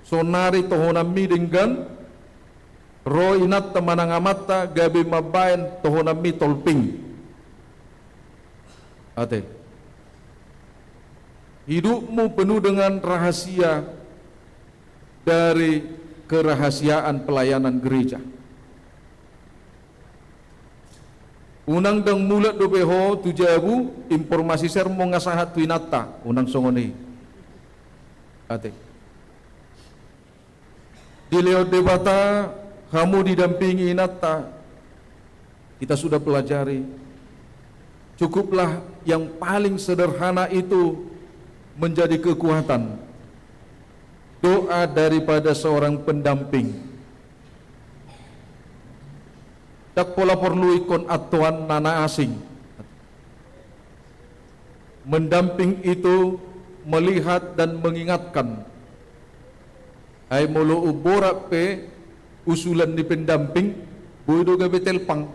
sonari tohonami dengan ro inat temanang amata gabi mabain tohonami tolping ate hidupmu penuh dengan rahasia dari kerahasiaan pelayanan gereja. Unang dang mulat do beho tujabu informasi sermo ngasahat tuinata unang songoni ate di leo debata kamu didampingi inata kita sudah pelajari cukuplah yang paling sederhana itu menjadi kekuatan doa daripada seorang pendamping. Tak pola perlu ikon atuan nana asing. Mendamping itu melihat dan mengingatkan. Ay mulu uborak pe usulan di pendamping bodo gabe telpang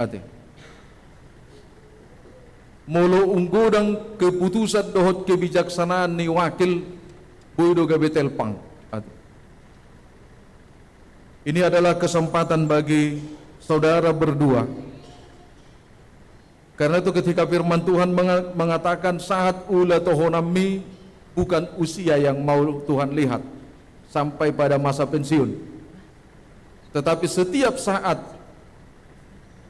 ate. Mulu unggodang keputusan dohot kebijaksanaan ni wakil bodo gabe telpang ate. Ini adalah kesempatan bagi saudara berdua. Karena itu ketika firman Tuhan mengatakan saat ula tohonami bukan usia yang mau Tuhan lihat sampai pada masa pensiun, tetapi setiap saat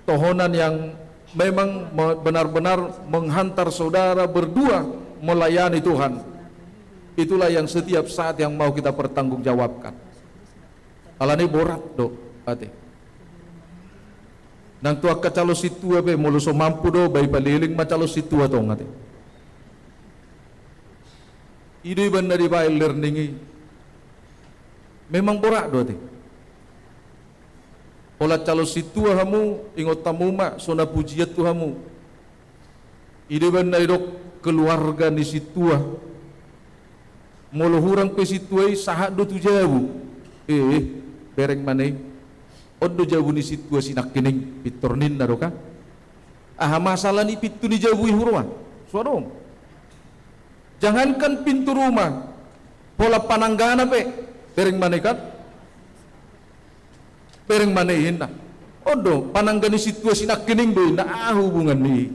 tohonan yang memang benar-benar menghantar saudara berdua melayani Tuhan, itulah yang setiap saat yang mau kita pertanggungjawabkan. Alani borat do ate. Nang tua kacalo situa be mulu so mampu do bai paliling macalo situa tong ate. Ide banda di bai learningi. Memang borak do ate. Ola calo situa hamu ingot tamuma sona pujiat tu hamu. Ide banda idok keluarga ni situa. molo hurang pesituai sahat do tu jabu bereng maneh ondo jabu ni situasi nak kening pitornin naroka masalah ni pintu ni jabu hurwa suarong jangankan pintu rumah pola pananggana pe bereng maneh kan bereng maneh na ondo pananggani situasi nak kening do na hubungan ni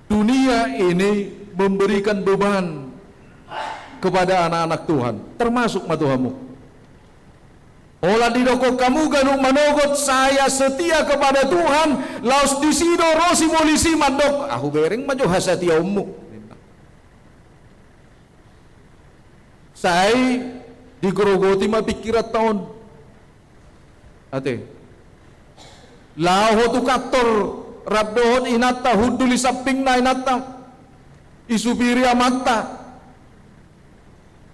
dunia ini memberikan beban kepada anak-anak Tuhan, termasuk matuhamu. Olah didoko kamu ganung manogot saya setia kepada Tuhan, laos disido rosi polisi mandok, aku bereng maju hasatia ummu. Saya digerogoti ma pikirat tahun. Ate. Laho tu kator rabdohot inata huduli saping na inata. Isupiri amata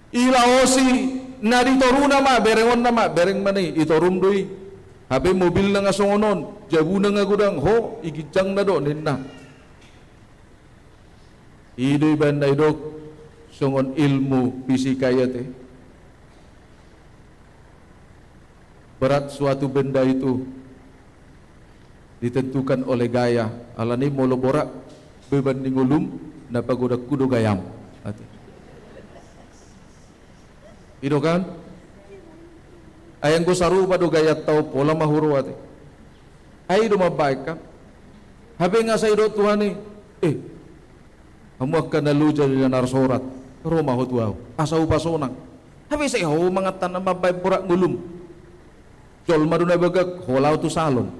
ilaosi na ditoruna ma berengon na ma bereng mani itorum doi habe mobil na nga songonon jabu na nga gudang ho igijang na do ninna idoy banday dok songon ilmu pisikayate berat suatu benda itu ditentukan oleh gaya alani molo borak beban ningulum na pagoda kudo gayam ati ido kan ayang go saru pado gayat tau pola mahuru ati ay do mabaik kan habe nga sa ido tuhani hamu akan naluja di narsorat roma ho tuaw asau pasonang habe sa ho mga tanam mabay burak ngulum jol maduna bagak holaw tu salon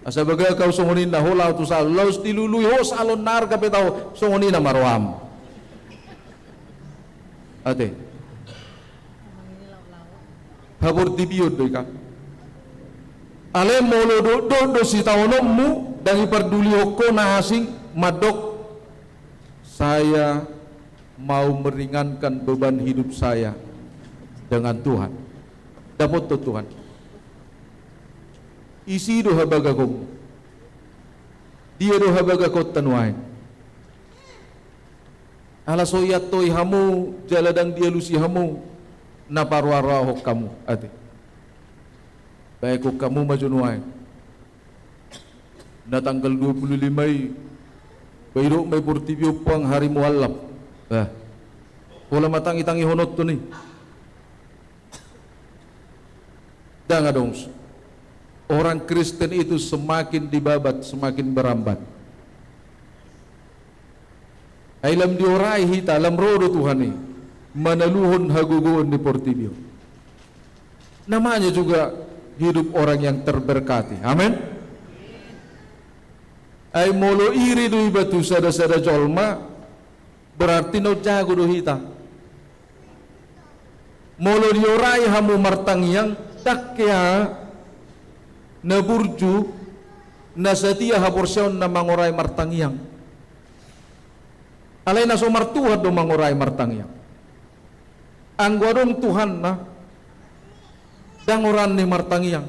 asa baga kau songonin na holaw tu salon laus dilului ho salon nar kape tau songonin na marwam ate habur dibiod doy ka ale molo do si taonom mu dan iparduli ko na asing madok saya mau meringankan beban hidup saya dengan Tuhan dapat to Tuhan isi do habaga ko dia do habaga ko tanuay ala soyat toy hamu jaladang dia lusi hamu na parwara ho kamu ate baik ko kamu majunuay na tanggal 25 bayro may portibyo pang hari muallap wala matang itangi honot to ni danga dong orang Kristen itu semakin dibabat, semakin berambat. Ailam diorai hita, alam rodo Tuhan ni, manaluhon haguguon di Portibio. Namanya juga hidup orang yang terberkati. Amin. Ay molo iri do ibatu sada-sada jolma, berarti no jago do hita. Molo diorai hamu martang yang dakya na burju na setia haporsyon na manguray martangyang alay na sumartuhad do manguray martangyang ang gwadong Tuhan na danguran ni martangyang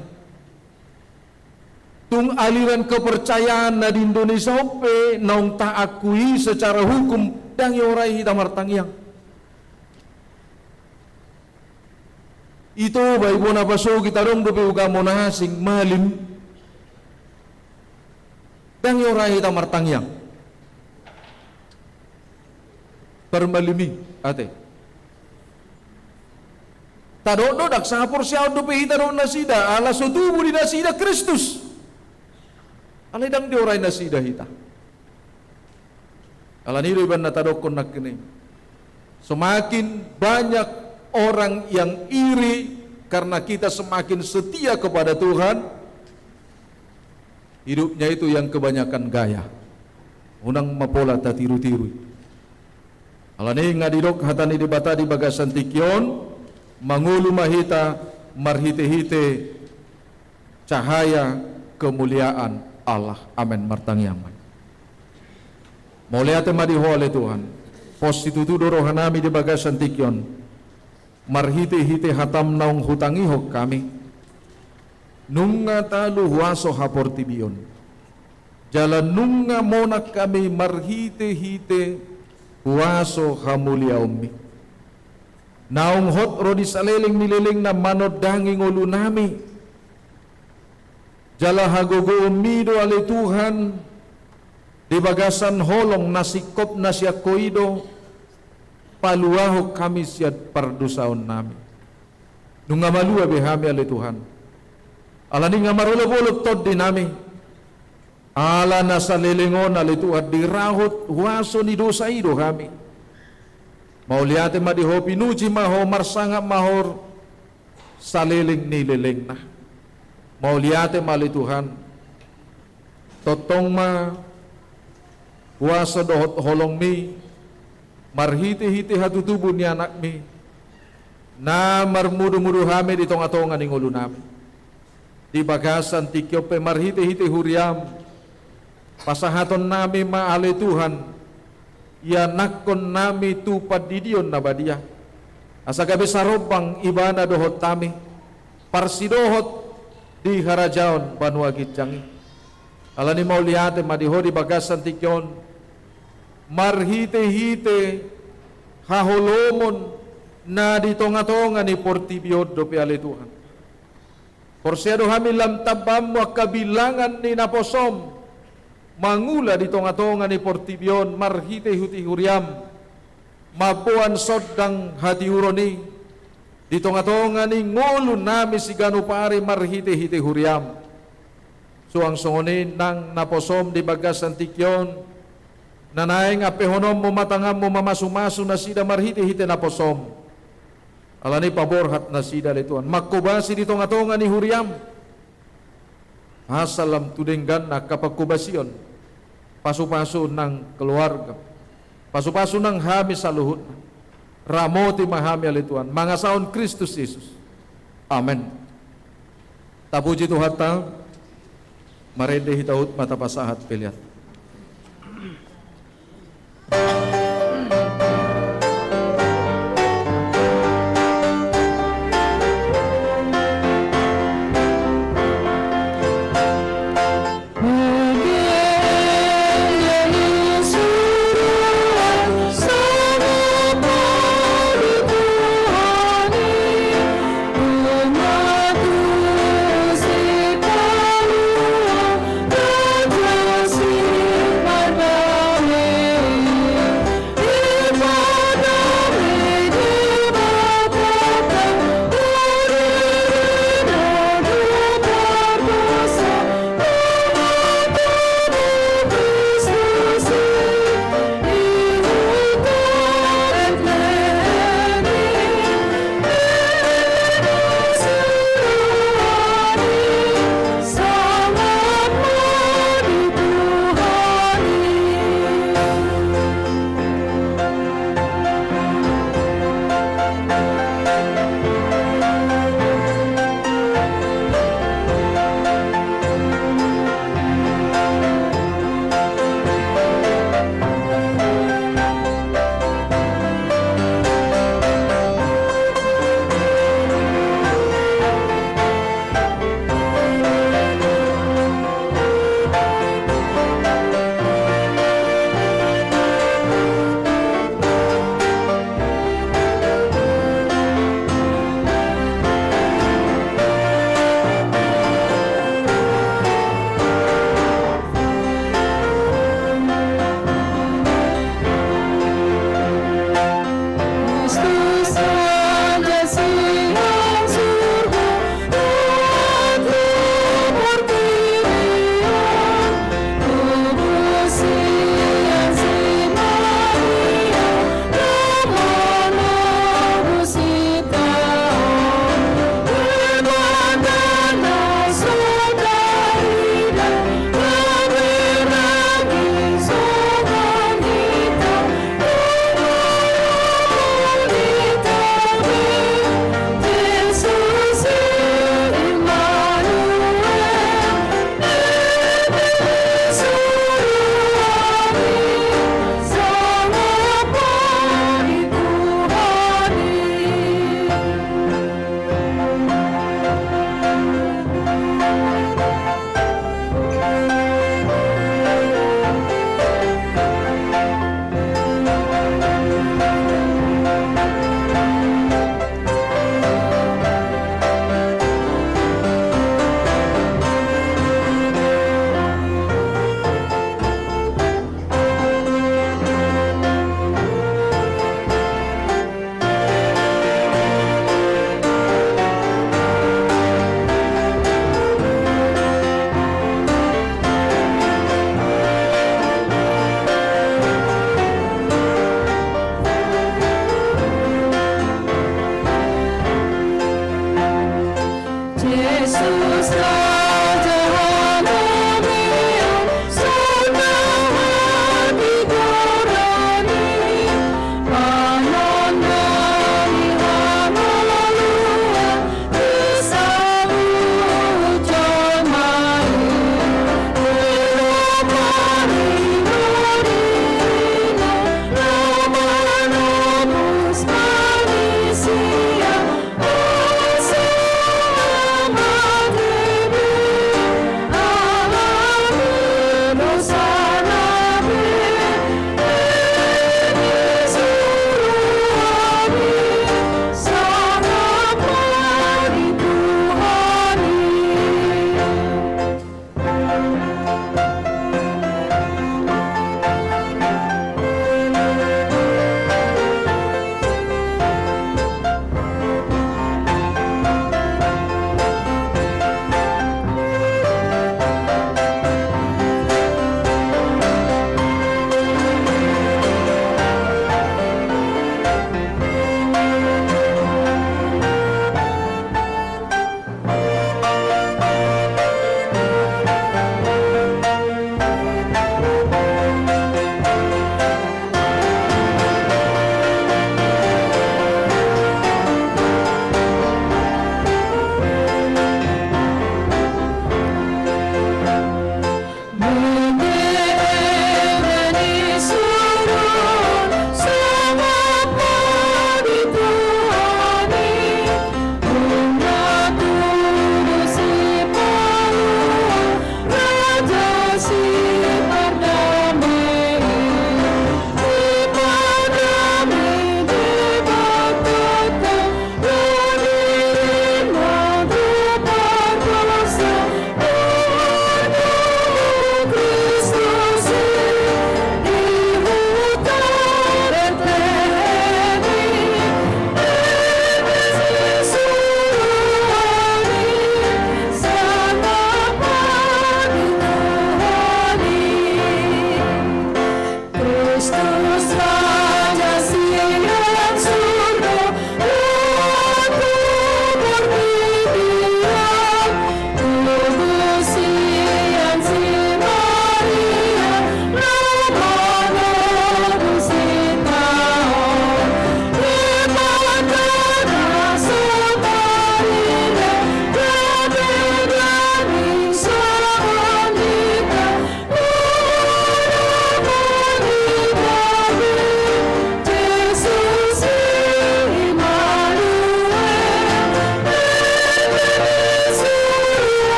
tung aliran kepercayaan na di Indonesia ope naung taakui secara hukum dang yoray hita martangyang ito bay bona paso kita dong dope uga mona sing malim dang yoray hita martangyang permalimi ate tado dak sapor siaw dope hita dong nasida ala sutubu di nasida Kristus alay dang dioray nasida hita ala nido iban na tadokon nakini semakin banyak orang yang iri karena kita semakin setia kepada Tuhan, hidupnya itu yang kebanyakan gaya. Unang mapola ta tiru-tiru. Alani ngadidok hatani di bata di bagasan tikyon, mangulu mahita marhite-hite cahaya kemuliaan Allah. Amin martangyaman. Muliate madiho oleh Tuhan. Postitutu rohanami di bagasan tikyon. Marhite-hite hatam naung hutangihok kami nunga talu huaso haportibion Jalan nunga monak kami marhite-hite huaso hamulia ummi. Naung hot rodi saleling nililing na manod danging ulu nami. Jala hagogo umido ali Tuhan di bagasan holong nasikop na siya koido paluaho kami siya pardusaon nami. Nung nga malua behami ali Tuhan. Alani nga marulog-ulog tod din nami. Ala na sa lilingon ali Tuhan dirahot huaso ni dosa ido kami. Mauliate madiho pinuji maho marsanga mahor saliling nililing na. Mauliate mali Tuhan totong ma huasa dohot holong mi marhiti-hiti hatutubo ni anak mi na marmudu-mudu hami di tong-atongan ning ulo nami di bagasan tikyo pe marhiti-hiti huriam pasahaton nami maali Tuhan ya nakon nami tupad didion na badia asa gabi sarobang ibana dohot tami parsidohot di harajaon Banua Gitjangi. Alani mauliate madiho di bagasan tikyon marhite-hite haholomon na di tonga-tonga ni portibiod do piali Tuhan. Porsiado hami lam tabam wa kabilangan ni naposom mangula di tonga-tonga ni portibion marhite-hiti huriam mapuan sodang hati uroni di tonga-tonga ni ngulu nami si ganupari marhite-hite huriam suang songonin nang naposom di bagasan tikyon nanaing apehonom mo matangam mo mamasumaso na sida marhite-hite naposom alani paborhat na sida lituan makubasi di tonga-tonga ni huriam asalam tudenggan na kapagkubasyon pasu-pasu ng keluarga pasu-pasu ng hami sa luhut ramoti mahami alituan mga saon Kristus Yesus. Amen. Tapuji Tuhan ta marende hitahut mata pasahat pilihan. See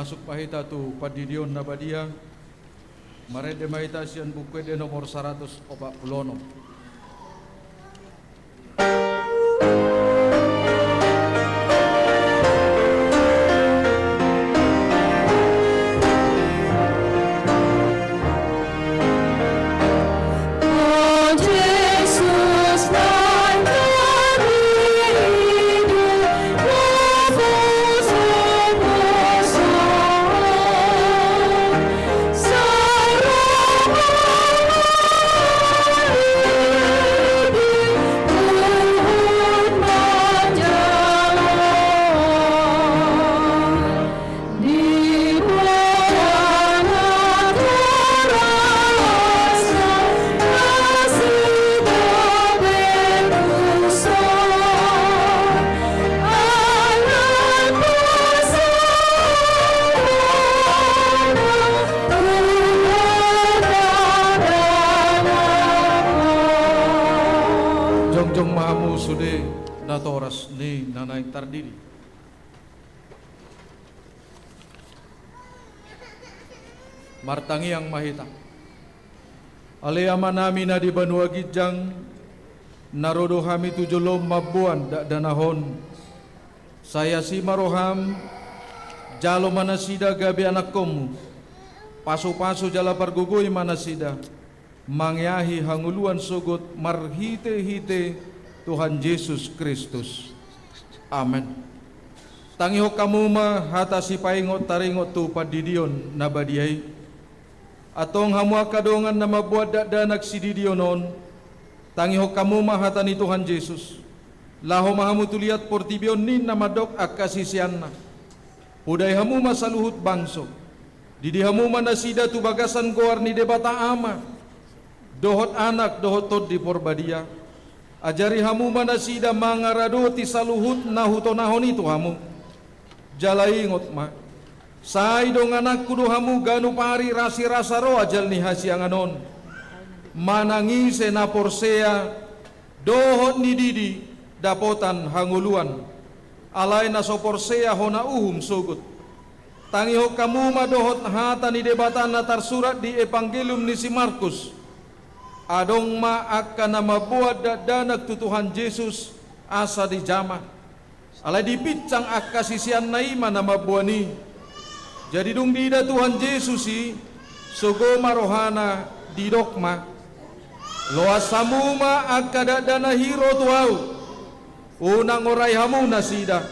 masuk pahita tu padidion na badia mare de maita sian buku de nomor 140. Jongjong mahamu sude datoras ni nanay tardiri. Martangi ang mahita. Aliyama namin na di banua gijang narodo hami tujulom mabuan danahon. Saya si maroham jalo manasida gabi anak komu. Paso-paso jala pargugoy manasida. Mangyahi hanguluan sugot marhite-hite Tuhan Yesus Kristus. Amen. Tangiho kamuma hata si paingot taringot tu padidion na badiyay Atong hamu kadongan na mabuat danak si didionon, tangi ho kamu mahatan ni Tuhan Yesus. Laho mahamu tuliat portibion nin na madok akasisian na. Uday hamu masaluhut bangso. Didi hamu manasida tu bagasan goar ni debata ama. Dohot anak dohot tod di porbadia. Ajari hamu manasida mangarado ti saluhut na hutonahon itu hamu. Jalai ingot ma. Sai dong anak kudu hamu ganu pari rasi rasaro ajal ni hasianganon. Manangise na porsea dohot ni didi dapotan hanguluan. Alay na so porsea hona sugut. Tangi ho kamu madohot hata ni debatan na tarsurat di Evangelium ni si Markus. Adong ma akan na mabuat danak tu Tuhan Yesus asa di jama. Alay di pitcang akasisian na ima na mabuani. Jadi dung dida Tuhan Yesus si sogo marohana di dokma. Loas samuma akada dana hiro tuau. Unang oray hamu nasida.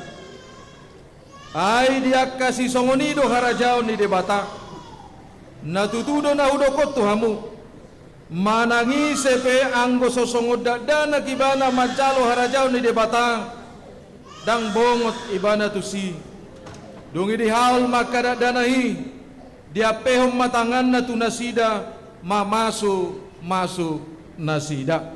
Ay dia kasih songonido harajao ni debata. Natutudo na hudokot tu hamu. Manangi sepe anggo sosongod dana kibana majalo harajao ni debata. Dang bongot ibana tu si. Dungi di haul makada danahi. Dia pehom matangan na tu nasida. Masu nasida.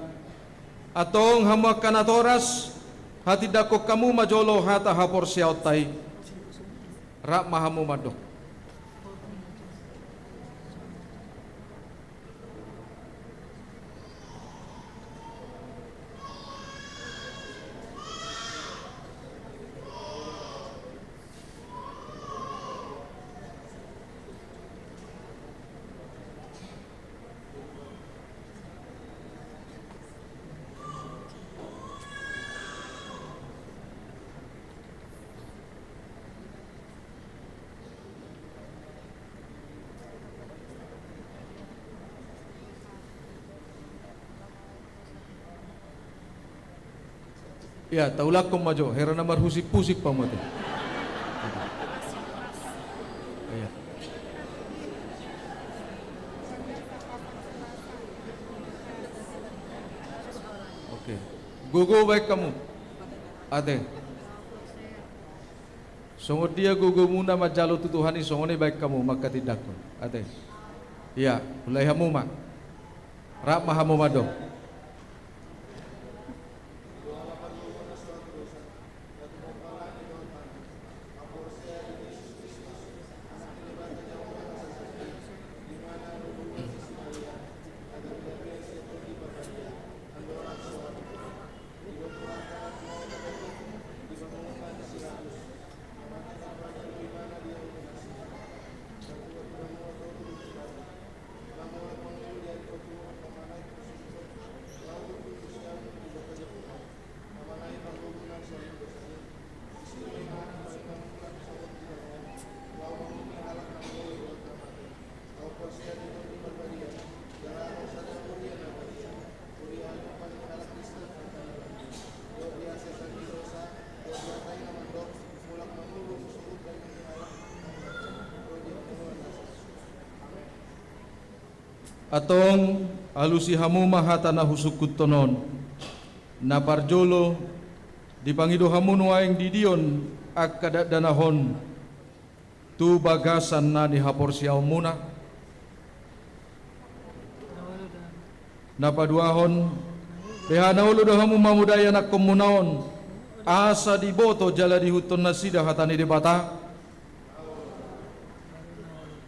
Atong hamu kanatoras. Hati dako kamu majolo hata hapor siyaw tay. Rak mahamu madok. Ya, taulak kong majo, hera namar husik-pusik pa mo. Iya. Oke. Gugu baik kamu. Ate. Songod dia gugu muna majalo tutuhani songoni baik kamu maka tidak ko. Ate. Iya, ulay hamu ma. Rap mahamu mado. Atong alusi hamu mahata na husukut tonon na parjolo di pangido hamu nuaing didion ak kadadanahon tu bagasan na ni hapor siyaw muna na paduahon behana ulo do hamu mamudaya na komunaon asa di boto jala di huton na sida hatani di bata.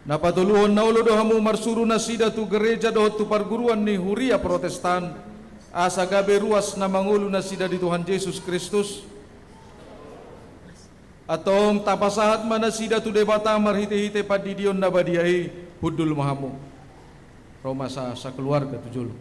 Napatuluhon na ulo do hamu marsuru na sida tu gereja do tu parguruan ni Huria Protestan asa gabe ruas na mangulo na sida di Tuhan Yesus Kristus. Atong tapasahat man na sida tu debata marhite-hite padidion na badiay hudul mahamu. Roma sa keluarga tu jolo.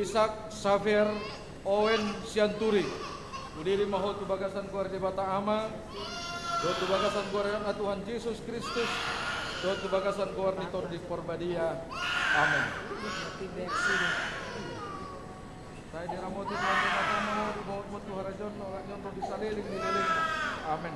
Ishak Xavier Owen Sianturi udiri mahot tubagasan kuar di bata ama do tubagasan kuar na Tuhan Yesus Kristus do tubagasan kuar ni tor di Porbadia. Amin. Saya diramoti Tuhan di bata ama di bawah Tuhan Rajon do disaliling di liling. Amin.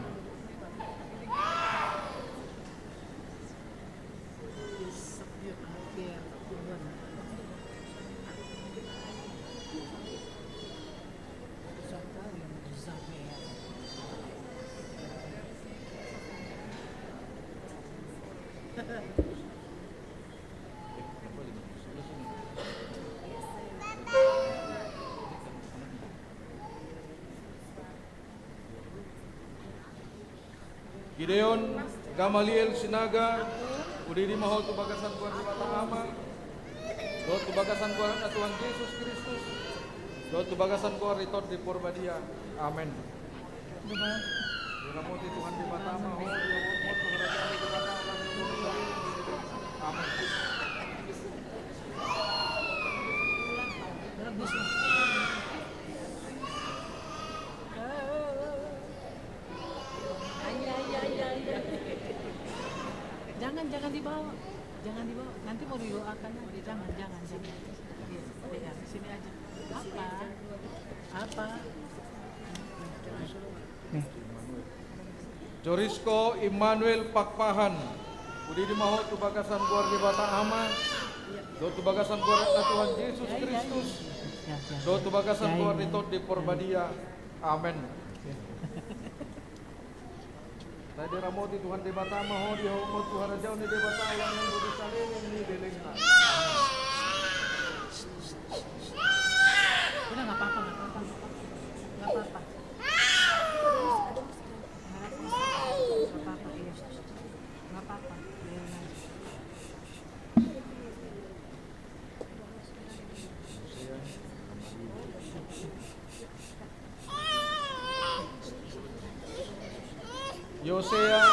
Gideon Gamaliel Sinaga udiri mahot tubagasan kuar di bata ama do tubagasan kuar na Tuhan Yesus Kristus do tubagasan kuar itot di Porbadia. Amin. Diramoti Tuhan di bata ama ho di bawah kerajaan di bata ama. Amin. Jangan dibawa, nanti mau didoakan lagi. Jangan. Iya, sini aja. Apa? Jorisco Immanuel Pakpahan udiri mahot tubagasan kuar di bata ama do tubagasan kuar na Tuhan Yesus Kristus do tubagasan kuar itot di Porbadia. Amin. Saya diramoti Tuhan di bata ama ho di ho Tuhan Raja ni di bata alam yang do disaliling ni dilingna. Udah nggak apa-apa. Yosea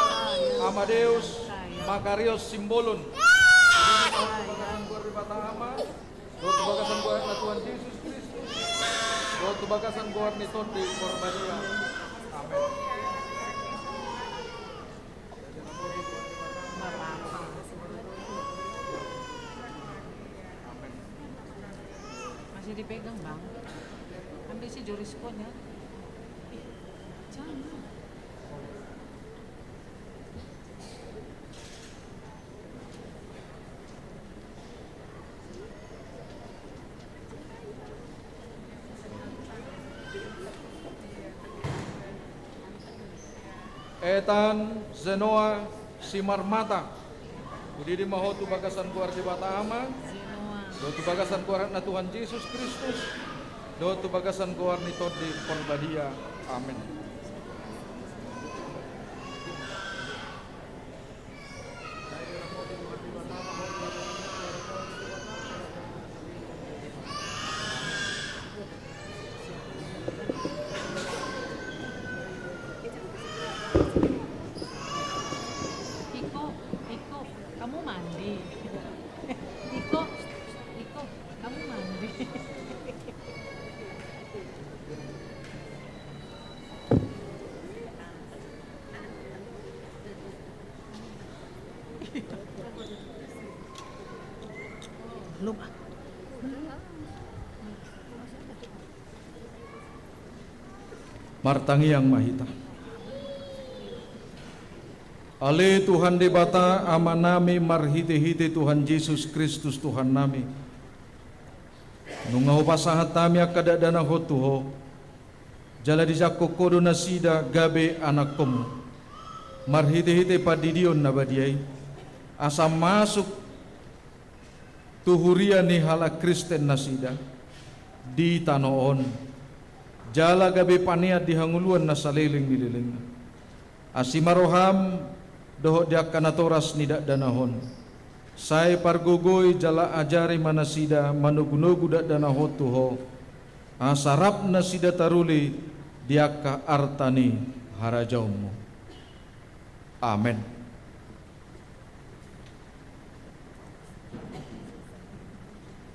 Amadeus Makarios Simbolon kuar di bata ama do tubagasan kuar na Tuhan Yesus Kristus do tubagasan kuar ni tot di Porbadia. Amin. Masih dipegang bang. Ambil si Jorisco-nya. Jangan. Etan Zenoa Simarmata udiri mahot tubagasan kuar di bata ama do tubagasan kuar na Tuhan Yesus Kristus do tubagasan kuar ni tot di Porbadia. Amin. Iko, kamu mandi. Iko, kamu mandi. Belum. Martangi yang mahita. Ale Tuhan di bata ama nami marhite-hite Tuhan Yesus Kristus Tuhan nami. Nungaw pasahat tami akada dana hotuho. Jala di jakokodo nasida gabe anak komu. Marhite-hite padidion nabadiai. Asam masuk tuhuria ni hala Kristen nasida di tanoon. Jala gabe paniat di hanguluan nasaliling nililing. Asimaroham doho dia kanatoras nidak danahon. Sai pargogoy jala ajari manasida manugunugu dak danahot tuho. Asarap nasida taruli diaka artani harajaumu. Amin.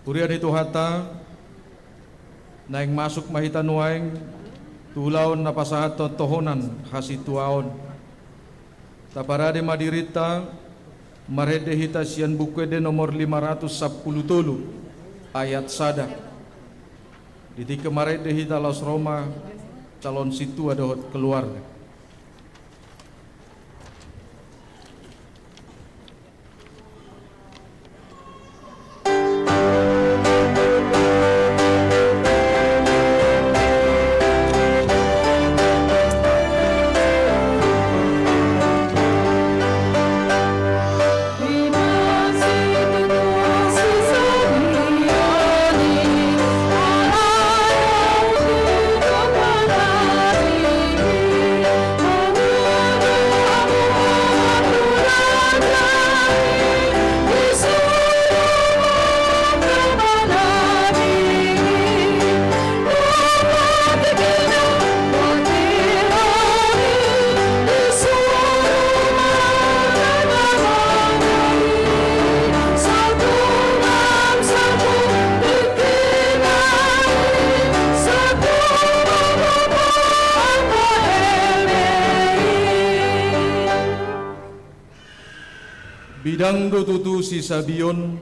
Purian itu hata naing masuk mahita nuaing tulaon napasahat totohonan hasituaon taparade madirita marede hita sian bukwede nomor 510 ayat sada ditika marede hita Laos Roma calon situ adohot keluarga. Bidang do tutu si sabion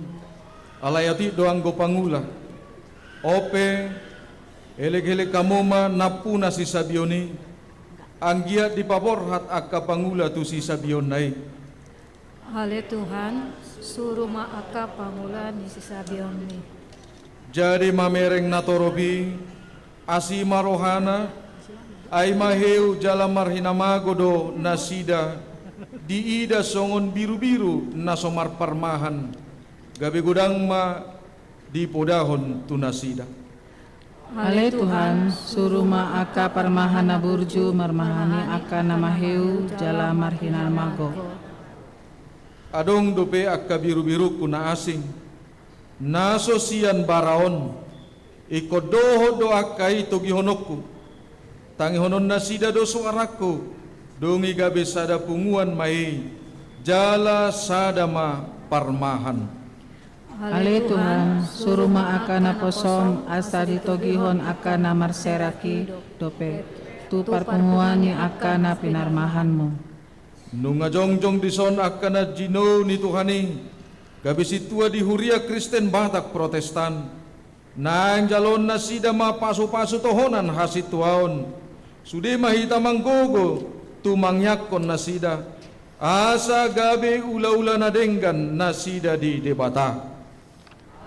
alayati doang go pangula ope ele-ele kamoma napuna si sabioni anggia di paborhat akka pangula tu si sabion nai. Hale Tuhan, suruh maaka pangula ni si sabion ni. Jadi mamereng natorobi asima rohana ay maheu jalam marhinamago do nasida di ida songon biru-biru nasomar parmahan gabe gudang ma di podahon tunasida. Hale Tuhan, suruh aka parmahana burju marmahani aka namaheu jala marhinan mago. Adong dope akka biru-biru kuna asing nasosian baraon ikodoho do akai togi honokku tangi honon nasida do suaraku dongi gabe sada punguan mai jala sadama parmahan. Ale Tuhan, suruh akana posom asa ditogihon akana marseraki dope tu parpunguani akana pinarmahanmu. Nunga jongjong dison akana jino ni Tuhani gabe situa di huria Kristen Batak Protestan nang jalon nasida ma pasu-pasu tohonan hasituaon sude mahita manggogo tumangyakon nasida asa gabe ula-ula nadenggan nasida di debata.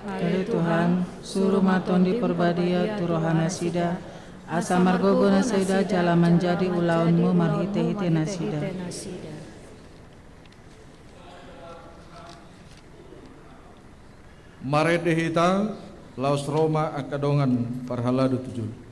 Ale Tuhan, suruh maton di perbadia turohan nasida asa margogo nasida jala menjadi ulaunmu marhite-hite nasida. Marede hita Laos Roma akadongan parhaladu 7.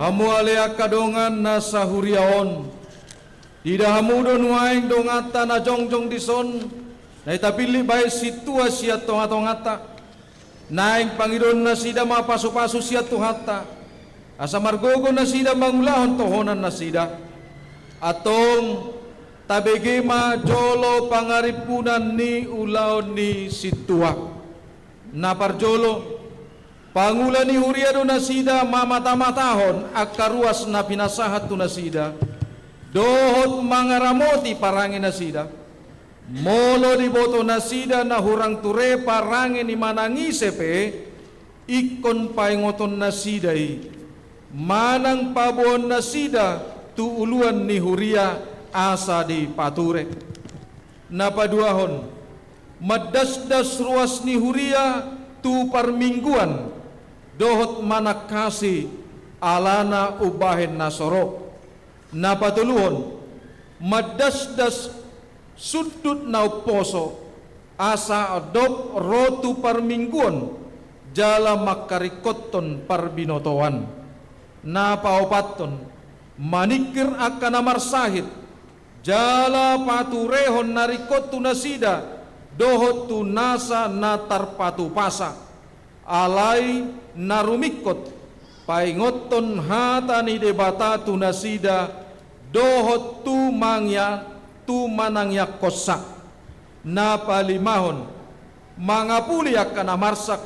Amuale akadongan na sahuriaon tidak hamudo nuaing dongata na jongjong dison na itapili bay situa siya tongatongata naing pangidon na sida mapaso-paso siya tuhata asa margogo na sida mangulahon tohonan na sida atong tabegema jolo pangaripunan ni ulaon ni situa na parjolo pangula ni huriado nasida mamata-matahon akaruas na pinasahat tu nasida dohot mangaramoti parangi nasida, molo di boto nasida na hurang ture parangi ni manangisepe, ikon paingoton nasidai, manang pabon nasida tu uluan ni huria asa di pature. Napaduahon, madasdas ruas ni huria tu parmingguan, dohot manakasi alana ubahen nasoro. Napatuluhon, madasdas sudut na poso, asa adop rotu parmingguan, jala makarikoton parbinotoan. Napaupaton, manikir akan amarsahit, jala paturehon narikot tu nasida, dohot tu nasa natar patu pasa, alay narumikot, paingoton hata ni debata tu nasida, dohot tu mangya tu manangya kosa. Napalimahon, mangapuli akan amarsak,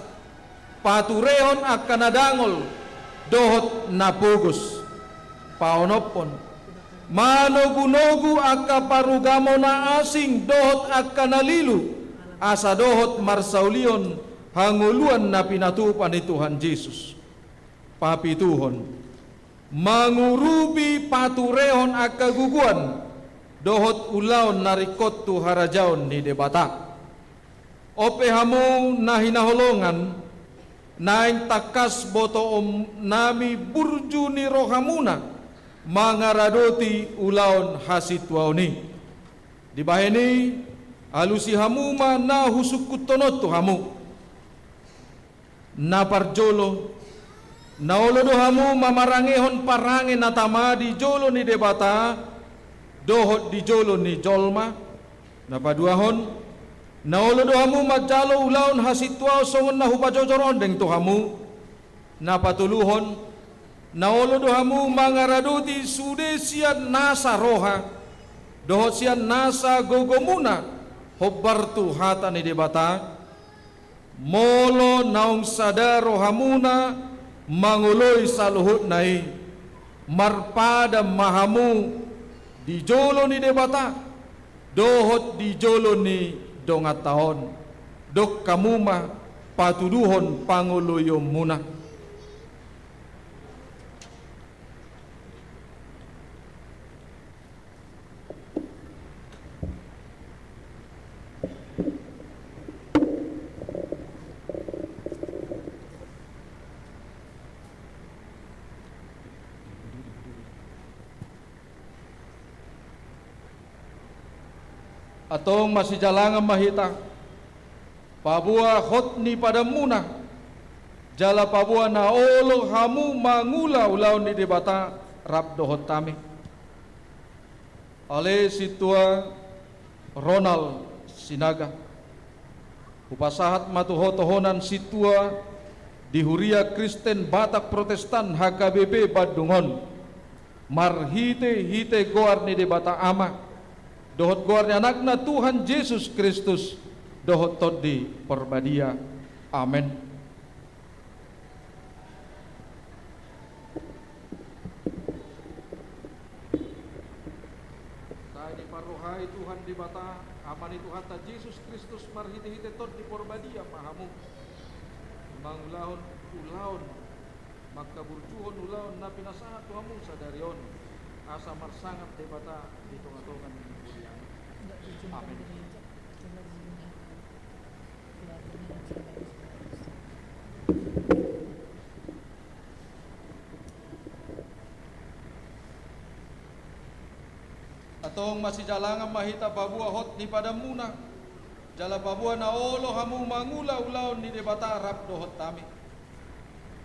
paturehon akan adangol, dohot napugus. Paonopon, manogu-nogu aka parugamo na asing, dohot aka nalilu, asa dohot marsaulion hanguluan na pinatupan ni Tuhan Yesus. Papituhon, mangurubi paturehon aka guguan, dohot ulaon narikot tu harajaon ni debata. Ope hamu na hinaholongan, naing takas boto nami burju ni rohamuna, mangaradoti ulaon hasitwaoni. Di baheni alusi hamuma na husukutonot tu hamu. Na parjolo, na olodo hamu mamarangehon parange na tama di jolo ni debata, dohot di jolo ni jolma. Na paduahon, na olodo hamu majalo ulaon hasitwao songon na hupajojoron deng tu hamu. Na patuluhon, na olodo hamu mangaradoti sude sian nasa roha, dohot sian nasa gogomuna, hobbartu hata ni debata, molo naung sadaro hamuna, manguloi saluhut nai, marpada mahamu, di jolo ni debata, dohot di jolo ni dongat tahon, dok kamuma patuduhon panguluyom muna. Atong masih jalangan mahita, pabua hotni pada muna, jala pabua na olo hamu mangula ulaun di debata rap dohot tami. Ale situa Ronald Sinaga, upasahat matuhotohonan situa di Huria Kristen Batak Protestan HKBP Bandungon, marhite hite goar ni debata ama, dohot goarnya anakna Tuhan Yesus Kristus, dohot todi perbadia. Amin. Saya di paruhai Tuhan di bata, amani Tuhan ta Yesus Kristus marhite-hite tod di perbadia pahamu. Mangulaon ulaon, maka burjuhon ulaon na pinasahat Tuhamu sadarion, asa marsangat di bata di tonga-tongan. Amin. Atong masih jalangan mahita babua hot ni pada muna, jala babua na olo hamu mangula ulaon ni debata rap dohot tami.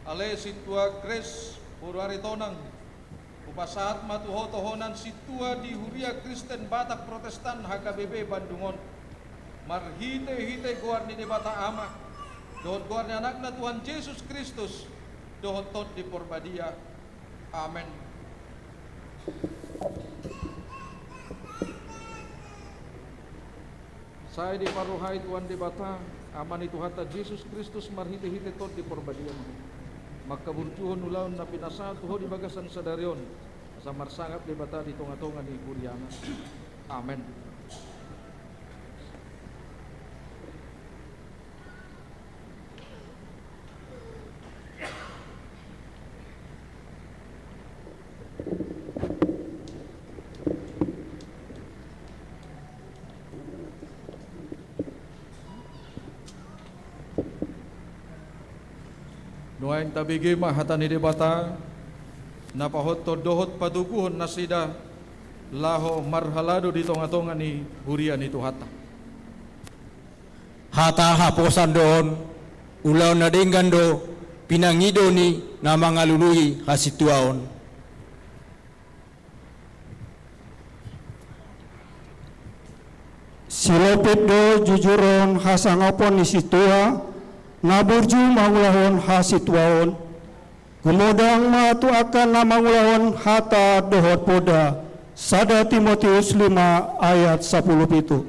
Ale situa Grace Purwari Tonang, upasahat matuhotohonan situa di Huria Kristen Batak Protestan HKBP Bandungon, marhite-hite goar ni debata ama, dohot goar ni anakna Tuhan Yesus Kristus, dohot tot di porbadia. Amin. Saya di paruhai Tuhan debata, amani Tuhan ta Yesus Kristus marhite-hite tot di porbadia. Maka burjuhon ulaun na pinasa tuho di bagasan sadarion, Samar sangat di bata di tonga-tonga ni Kuriana. Amen. Nuain tabigi mahatan ni debata napahot to dohot patuguhon nasida laho marhalado di tonga-tonga ni hurian itu hata. Hata haposan doon ulaw na dinggan do pinangido ni na mga luluy hasituaon. Silopit do jujuron hasangapon ni situa naburju mangulahon hasituaon. Gumodang matuakan na mangulahon hata dohot poda. Sada Timotius 5 ayat 17.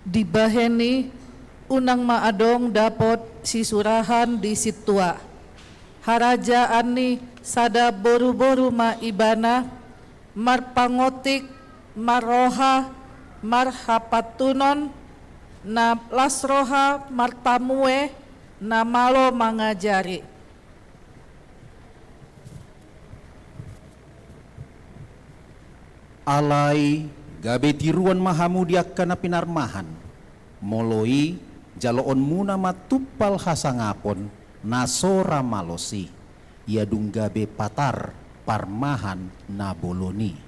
Dibaheni unang maadong dapot sisurahan di situa. Harajaan ni sada boru-boru maibana, marpangotik, maroha, marhapatunon, na lasroha, martamue, na malo mangajari. Alai gabe tiruan mahamu diakana pinarmahan moloi jaloon muna matupal hasangapon nasora malosi iadung gabe patar parmahan na boloni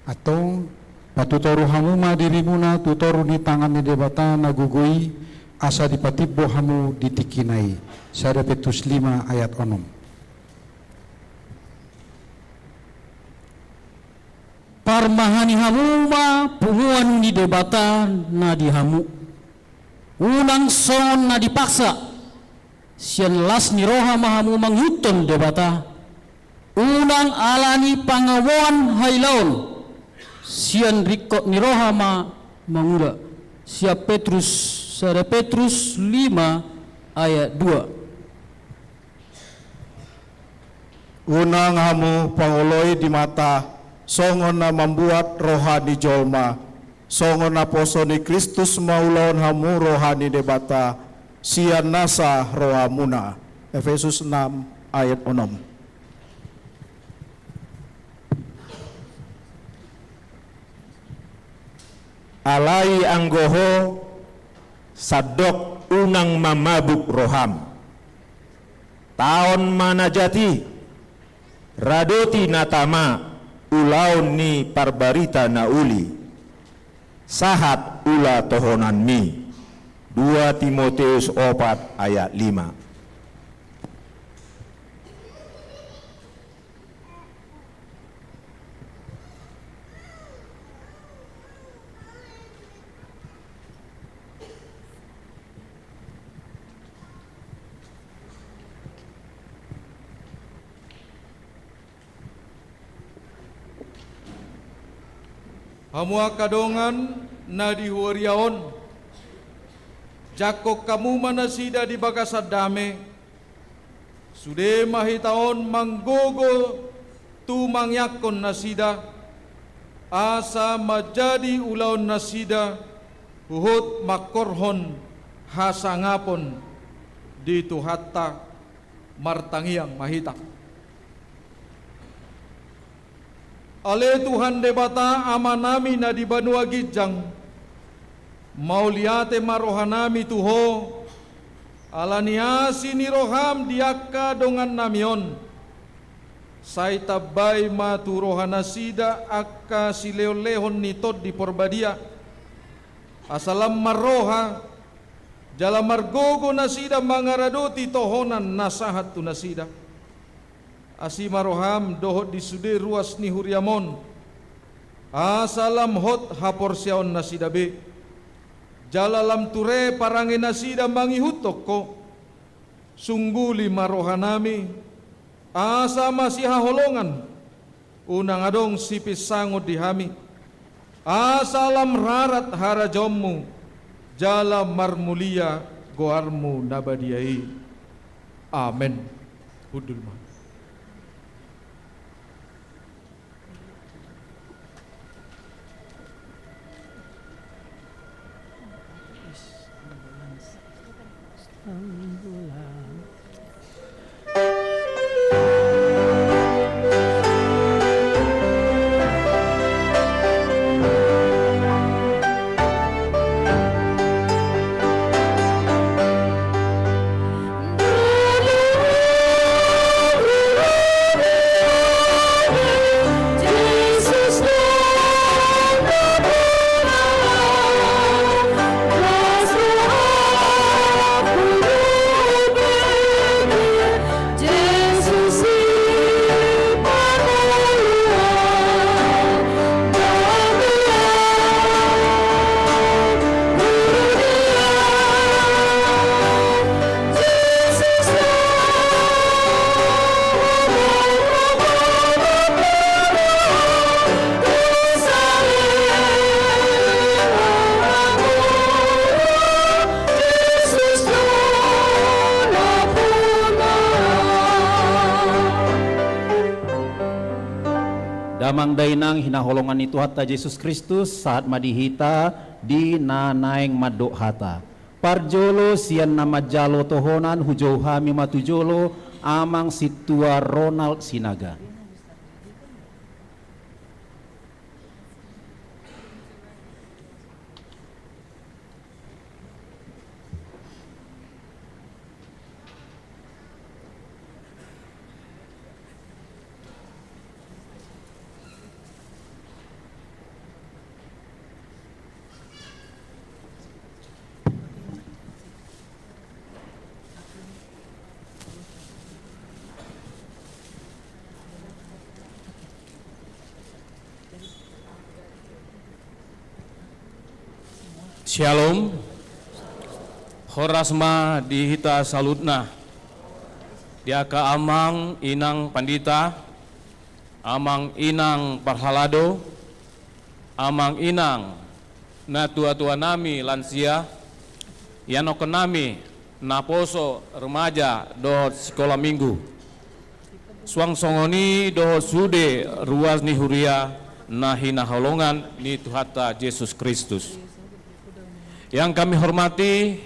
Atong patutoru hamu madiri muna tutoru ni tangan ni debata nagugui asa dipatibbo hamu ditikinai. Sada Petrus 5 ayat 6. Parmahani hamu ma punguan ni debata na dihamu. Unang son na dipaksa. Sian las ni roha mahamu manghuton debata. Unang alani pangawan hailaon. Sian rikot ni roha ma mangula. Siap Petrus, Sada Petrus 5 ayat 2. Unang hamu pangoloi di mata songon na membuat rohani jolma, songon na poso ni Kristus maulon hamu rohani debata, sian nasa rohamuna. Efesus 6 ayat 6. Alai anggoho sadok unang mamabuk roham. Taon mana jati radoti natama ulaun ni parbarita na uli sahat ula tohonan mi 2 Timotius 4 ayat 5. Hamua kadongan na dihuariaon jakok kamu manasida di bagasad dame sude mahitaon manggogo tu mangyakon nasida asa majadi ulaon nasida huhut makorhon hasangapon di tuhatta martangiang mahita. Ale Tuhan debata amanami na di banua gijang mauliate marohanami tuho alaniasi ni roham diaka dongan namion say tabay maturohanasida akka sileolehon nitod di porbadia asalam maroha jala margogo nasida mangaradoti tohonan nasahat tu nasida asi maroham dohot di sude ruas ni huriamon asalam hot haporsyaon nasidabe jalalam ture parange nasida mangihutok ko sungguli marohanami asa masih haholongan unang adong sipis sangod dihami asalam rarat harajommu jala marmulia goarmu nabadiai. Amen. Hudulma. Damang dainang hinaholongan ni Tuhan ta Yesus Kristus saat madihita di nanaeng madok hata. Parjolo sian nama jalo tohonan hujau hami matujolo amang situa Ronald Sinaga. Shalom. Horasma dihita salutna. Diaka amang inang pandita, amang inang parhalado, amang inang na tua-tua nami lansia, yanoko nami naposo remaja dohot sekolah minggu. Suang songoni dohot sude ruas ni huria na hinaholongan ni Tuhata Yesus Kristus. Yang kami hormati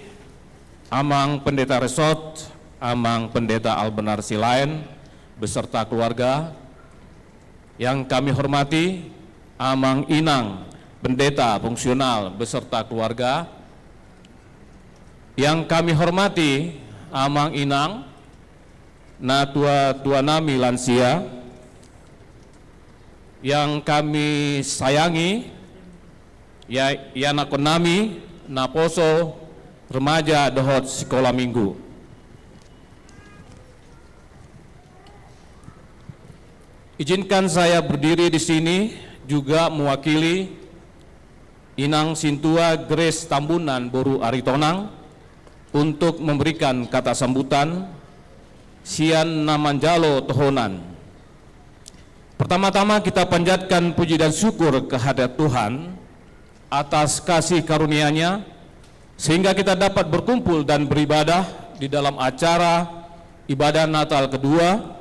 amang pendeta resort, amang pendeta Albenar Silain beserta keluarga. Yang kami hormati amang inang pendeta fungsional beserta keluarga. Yang kami hormati amang inang na tua nami lansia. Yang kami sayangi ya yanakon nami naposo remaja dohot sekolah minggu. Izinkan saya berdiri di sini juga mewakili Inang Sintua Grace Tambunan Boru Aritonang untuk memberikan kata sambutan sian namanjalo tohonan. Pertama-tama kita panjatkan puji dan syukur kehadirat Tuhan atas kasih karunia-Nya sehingga kita dapat berkumpul dan beribadah di dalam acara ibadah Natal kedua,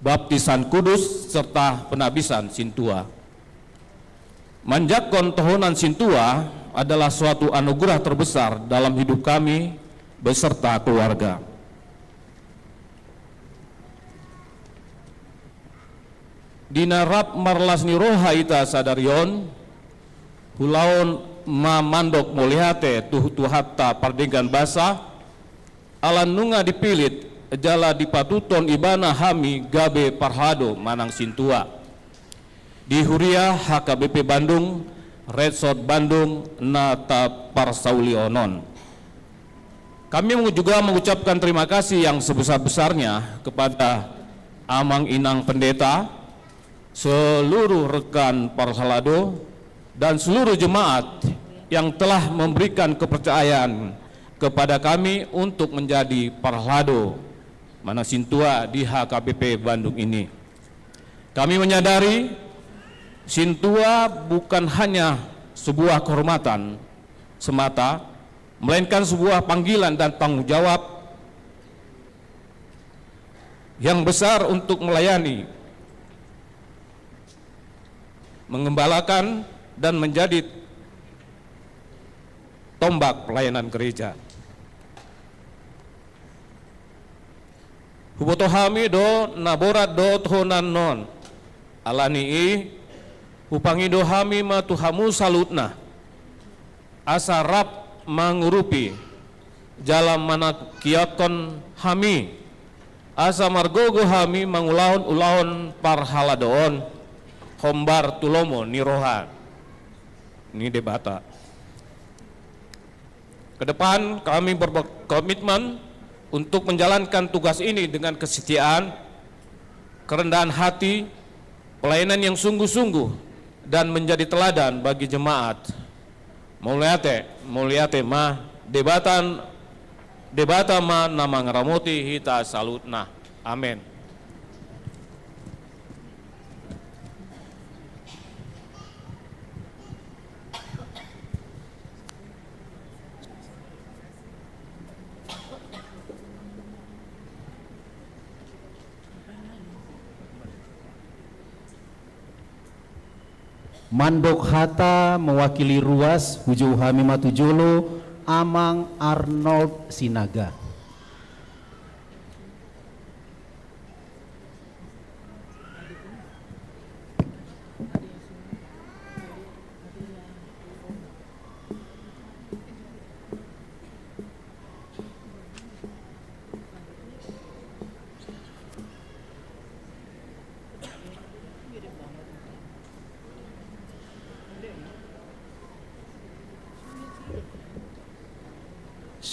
baptisan kudus serta penabisan Sintua. Manjakon tohonan Sintua adalah suatu anugerah terbesar dalam hidup kami beserta keluarga. Dina rap marlas ni roha ita sadarion hulaon mamandok molihate tuhatta pardenggan basa alan nunga dipilit jala dipatuton ibana hami gabe parhado manang Sintua di Huria HKBP Bandung Resort Bandung nata parsaulionon. Kami juga mengucapkan terima kasih yang sebesar-besarnya kepada amang inang pendeta, seluruh rekan parhalado dan seluruh jemaat yang telah memberikan kepercayaan kepada kami untuk menjadi parhalado manang Sintua di HKBP Bandung ini. Kami menyadari Sintua bukan hanya sebuah kehormatan semata, melainkan sebuah panggilan dan tanggung jawab yang besar untuk melayani, mengembalakan, dan menjadi tombak pelayanan gereja. Huboto hami do naborat do tohonan non alani hupangido hami ma tuhamu salutna asarap mangurupi jalan mana kiaton hami asa margogo hami mangulaon-ulaon parhaladoon hombar tulomo niroha ni debata. Kedepan kami berkomitmen untuk menjalankan tugas ini dengan kesetiaan, kerendahan hati, pelayanan yang sungguh-sungguh, dan menjadi teladan bagi jemaat. Muliate ma debata ma nama ngaramoti hita salutna. Amin. Mandok Hata mewakili ruas Hujau Hami Matujolo Amang Arnold Sinaga.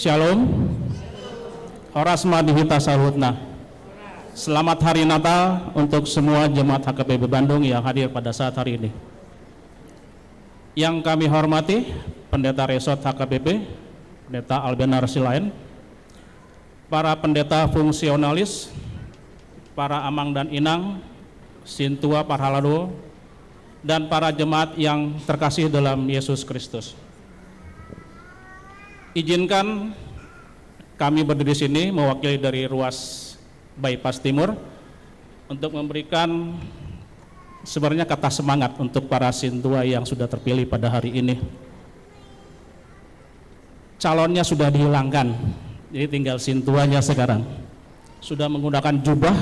Shalom, Horas Madihita Salutna. Selamat Hari Natal untuk semua jemaat HKBP Bandung yang hadir pada saat hari ini. Yang kami hormati Pendeta Resort HKBP, Pendeta Albenar Silain, para pendeta fungsionalis, para amang dan inang, Sintua Parhalado, dan para jemaat yang terkasih dalam Yesus Kristus. Izinkan kami berdiri di sini mewakili dari ruas Bypass Timur untuk memberikan sebenarnya kata semangat untuk para Sintua yang sudah terpilih pada hari ini. Calonnya sudah dihilangkan, jadi tinggal Sintuanya sekarang. Sudah menggunakan jubah.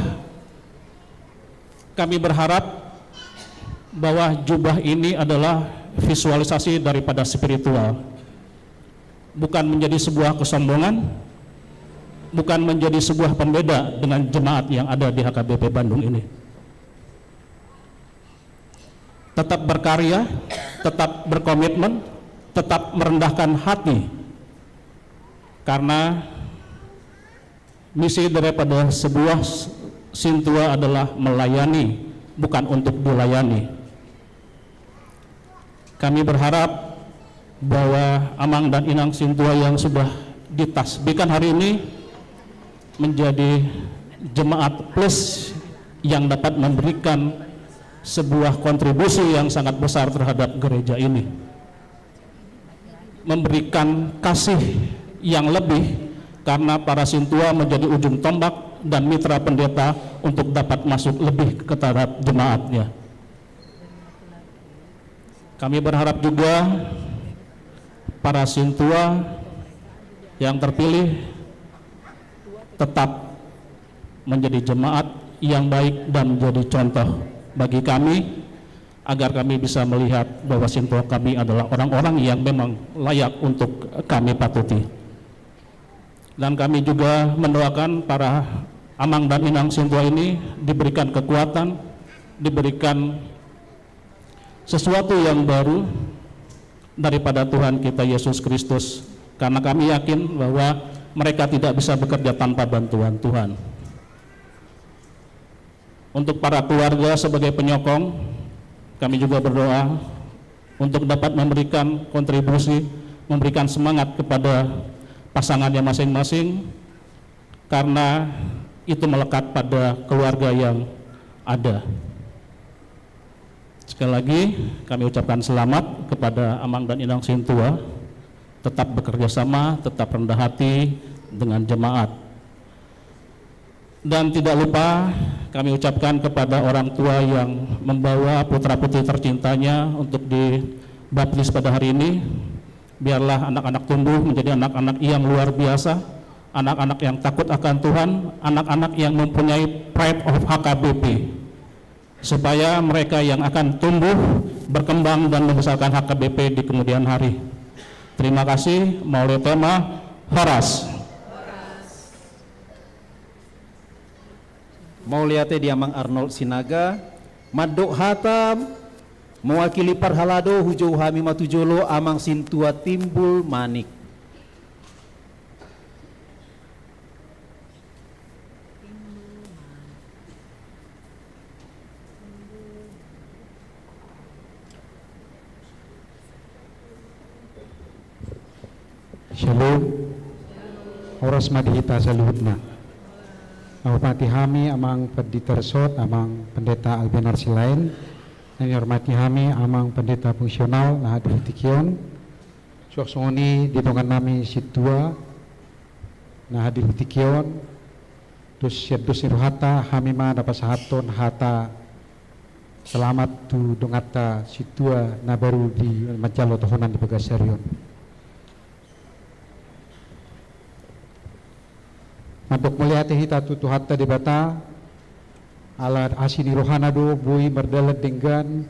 Kami berharap bahwa jubah ini adalah visualisasi daripada spiritual. Bukan menjadi sebuah kesombongan, bukan menjadi sebuah pembeda dengan jemaat yang ada di HKBP Bandung ini. Tetap berkarya, tetap berkomitmen, tetap merendahkan hati, karena misi daripada sebuah Sintua adalah melayani, bukan untuk dilayani. Kami berharap bahwa amang dan inang Sintua yang sudah ditasbihkan hari ini menjadi jemaat plus yang dapat memberikan sebuah kontribusi yang sangat besar terhadap gereja ini, memberikan kasih yang lebih, karena para Sintua menjadi ujung tombak dan mitra pendeta untuk dapat masuk lebih ke taraf jemaatnya. Kami berharap juga para Sintua yang terpilih tetap menjadi jemaat yang baik dan menjadi contoh bagi kami, agar kami bisa melihat bahwa Sintua kami adalah orang-orang yang memang layak untuk kami patuti. Dan kami juga mendoakan para amang dan inang Sintua ini diberikan kekuatan, diberikan sesuatu yang baru daripada Tuhan kita Yesus Kristus, karena kami yakin bahwa mereka tidak bisa bekerja tanpa bantuan Tuhan. Untuk para keluarga sebagai penyokong, kami juga berdoa untuk dapat memberikan kontribusi, memberikan semangat kepada pasangannya masing-masing, karena itu melekat pada keluarga yang ada. Sekali lagi kami ucapkan selamat kepada amang dan inang Sintua tetap bekerja sama, tetap rendah hati dengan jemaat. Dan tidak lupa kami ucapkan kepada orang tua yang membawa putra-putri tercintanya untuk dibaptis pada hari ini, biarlah anak-anak tumbuh menjadi anak-anak yang luar biasa, anak-anak yang takut akan Tuhan, anak-anak yang mempunyai pride of HKBP, supaya mereka yang akan tumbuh, berkembang dan membesarkan HKBP di kemudian hari. Terima kasih. Melalui tema Horas. Mauliate Diamang Arnold Sinaga, Madok Hatam, mewakili Parhalado Hujau Hami Matujolo Amang Sintua Timbul Manik. Shalom. Horas madihita saluhutna. Hormati kami amang pendeta resort, amang pendeta Albenar Silain, dan hormati kami amang pendeta fungsional nah hadir tikion. Suaksoni ditongan nami situa nah hadir tikion. Terus siadus iruhata kami ma dapat sahaton hata selamat tu dongata situa na baru di Majalo tohonan di Bagasarion. Madok melihat hita tutu hatta di bata ala asini rohana do bui berdalat dengan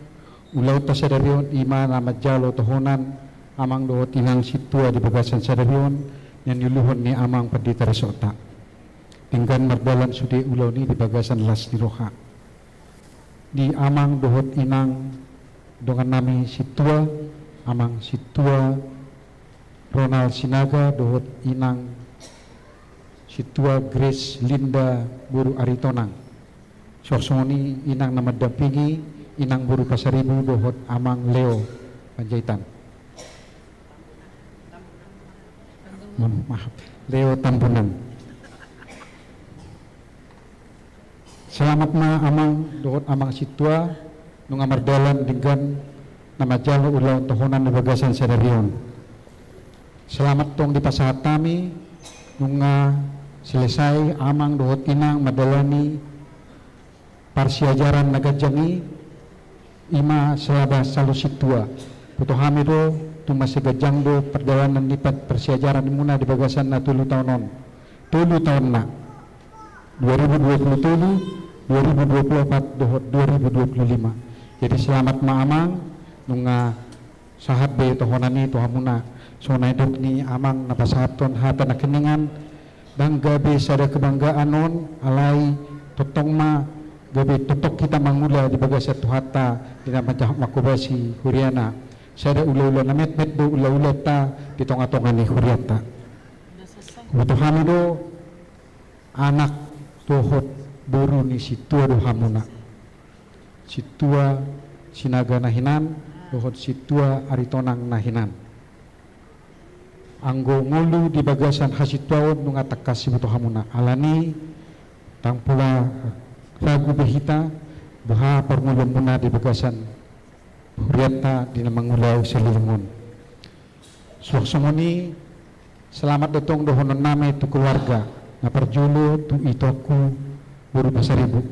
ulau tasadarion ima nama jalo tohonan amang do tinang situa di bagasan sadarion yang yuluhon ni amang pendeta resota dengan berdalan sude ulau ni di bagasan las di roha di amang dohot inang dengan nami situa amang situa Ronald Sinaga dohot inang situa Grace Linda Buru Aritonang. Sorsoni inang nama dampingi inang Buru Pasaribu dohot amang Leo Panjaitan. Maaf, Leo Tambunan. Selamat ma amang dohot amang situa nungamar dalan dengan nama jalo ulau tohonan di bagasan sadarion. Selamat tong di pasahat kami nunga selesai amang dohot inang madalani parsiajaran nagajangi ima selaba salu situa puto hamido tuma segajang do perjalanan lipat persiajaran muna di bagasan na tulu tahun na 2020 2024 dohot 2025. Jadi selamat maamang nunga sahat be tohonani tohamuna sonai dok ni amang napasahaton hata nakeningan dan gabi sada kebanggaan non alai totong ma gabi totok kita mangula di bagasat tuhata di nama jahak makubasi huriana sada ula-ula na met do ula-ula ta di tonga-tonga ni huriata butuhan do anak dohot buru ni situa dohamuna situa Sinaga nahinan dohot situa Aritonang nahinan anggo ngolu di bagasan hasituaon nunga takas sibuto hamuna alani tang pula ragu behita baha permulun muna di bagasan huriata di namangulaw selilungon suaksongoni selamat datang dohonon name tu keluarga na perjulu tu itoku Buru Pasaribu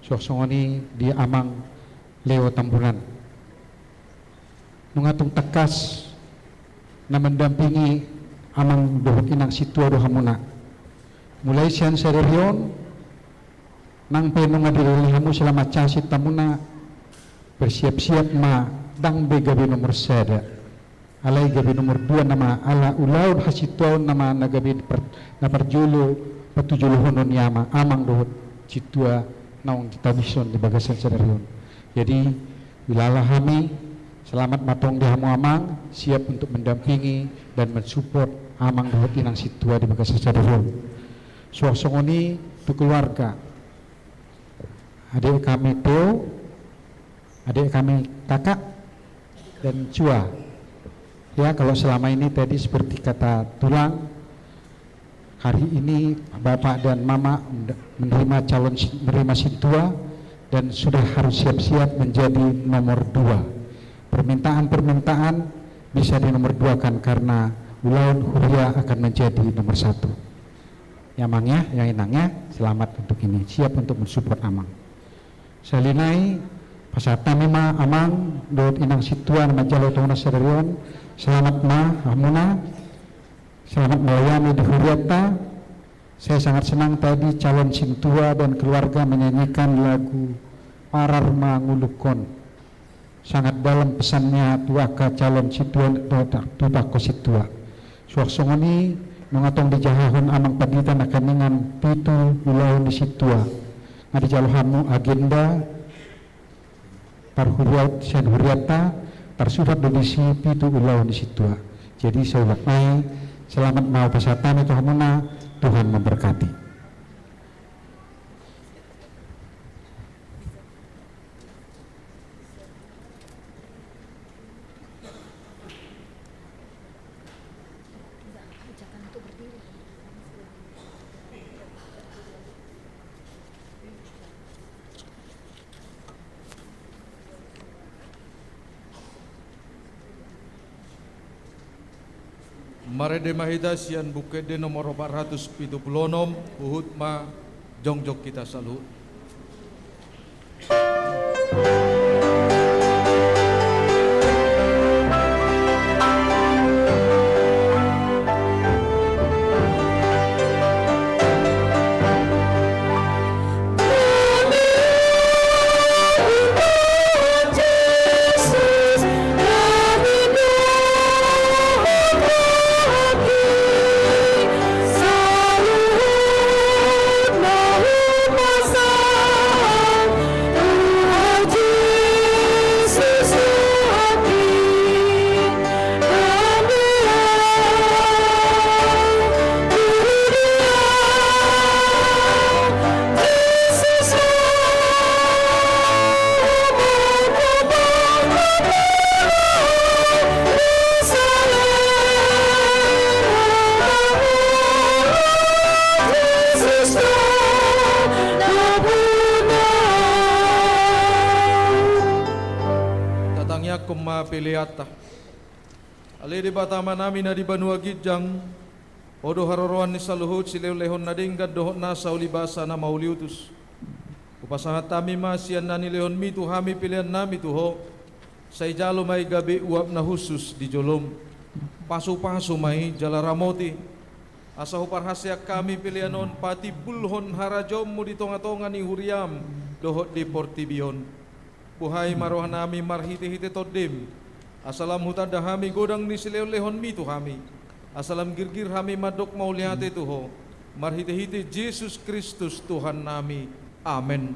suaksongoni di amang Leo Tambunan nungatung takas na mendampingi amang dohot inang situa dohamuna mulai sian sadarion nang penong adirilihamu selama casit tamuna bersiap-siap ma dang be gabi nomor sada alai gabi nomor 2 nama ala ulaud hasituaon nama nagabi na perjulu patujulu honon yama amang dohot situa naong kita bison di bagasan sadarion. Jadi wilalah kami selamat matong di hamu amang siap untuk mendampingi dan mensupport amang dohot inang situa di bagasan sadarion. Suasongoni tu keluarga adik kami Teo, adik kami kakak dan Cua ya kalau selama ini tadi seperti kata tulang hari ini bapak dan mama menerima calon menerima situa dan sudah harus siap-siap menjadi nomor 2 permintaan-permintaan bisa di nomor 2 kan karena Ulaun Huria akan menjadi nomor 1. Yamangnya, yang inangnya, selamat untuk ini, siap untuk mensupport Amang. Salinai pasata mima Amang dot inang situan majalo tona sererion, selamat ma Hamuna, selamat melayani di Huriata. Saya sangat senang tadi calon sintua dan keluarga menyanyikan lagu Pararma Ngulukon. Sangat dalam pesannya tuaka calon situa tutako situa. Suaksongoni mengatong di jahahon Amang paditan akan dengan pitu ulaun di situa. Ngadi jalohamu agenda parhuriat sen huriata tersurat donisi pitu ulaun di situa. Jadi saulat mai selamat mau pasatan itu hamuna, Tuhan memberkati. Mare de mahida sian bukit de nomor 476 uhut ma jongjok kita salut. Piliata ali di batama nami na di Banua Gijang odo haroroan ni saluhut silehon nadinggat dohot na sauli basa na mauliutus upasangat tami masian nani lehon mi tuhami pilihan nami tuho say jalo may gabi uap na husus di jolom pasu-pasu may jalaramoti asa huparhasyak kami pilihanon pati bulhon harajom mo di tonga-tonga ni huriam dohot di Portibion. Buhay marohan nami marhiti-hiti todim. Asalam hutan dahami godang ni sileo-lehon mi tuhami. Asalam girgir hami madok maulihati tuho. Marhiti-hiti Yesus Kristus Tuhan nami. Amen.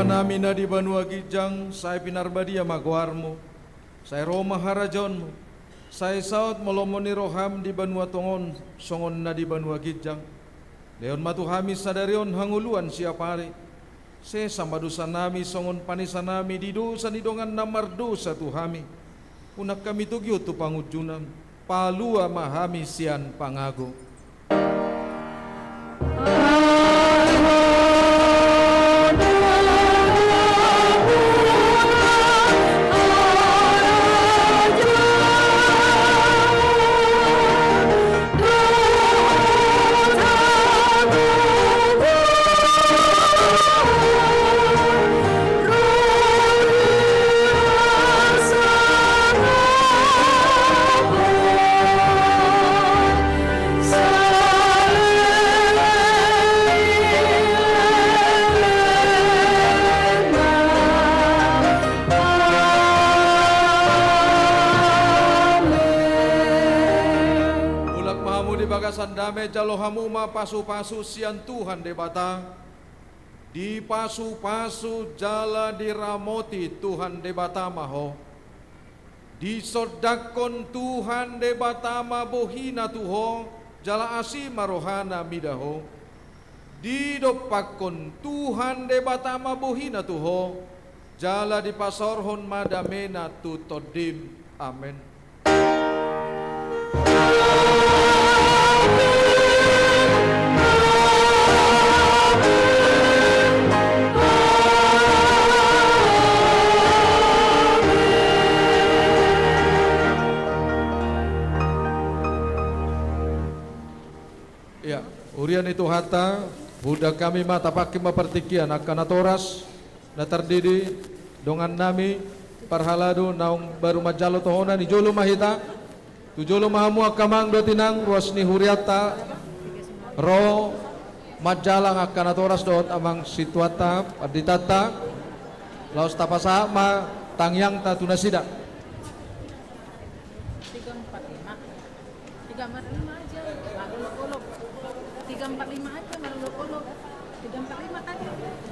Nami na di Banua Gijang, saya pinarbadia magwarmo, saya Roma harajonmo, saya saut molomoni roham di Banua Tongon, songon na di Banua Gijang, leon matuhami sadarion hanguluan siapari, saya sambadusan nami songon panisan nami di dosa nidongan namar dosa tuhami, unak kami tugyo tu pangujunan, palua mahami sian pangago. So sandame jalohamu ma pasu-pasu sian Tuhan debata. Di pasu-pasu jala diramoti Tuhan debata maho. Di sodakon Tuhan debata ma bohina tuho jala asima rohana midaho. Di dopakon Tuhan debata ma bohina tuho jala di pasorhon madamena tutodim. Amin. Ya, urian itu hata budak kami mata pakai mapertikian akan atoras na terdidi dongan nami parhalado naung baru majalo tohona ni jolo mahita tu jolo mahamu akamang do tinang ruas ni huriata ro majalang akan atoras dot amang situata aditata laos tapasa ma tangyang ta tunasida 345 aja, baru 345 aja, baru 345 tadi.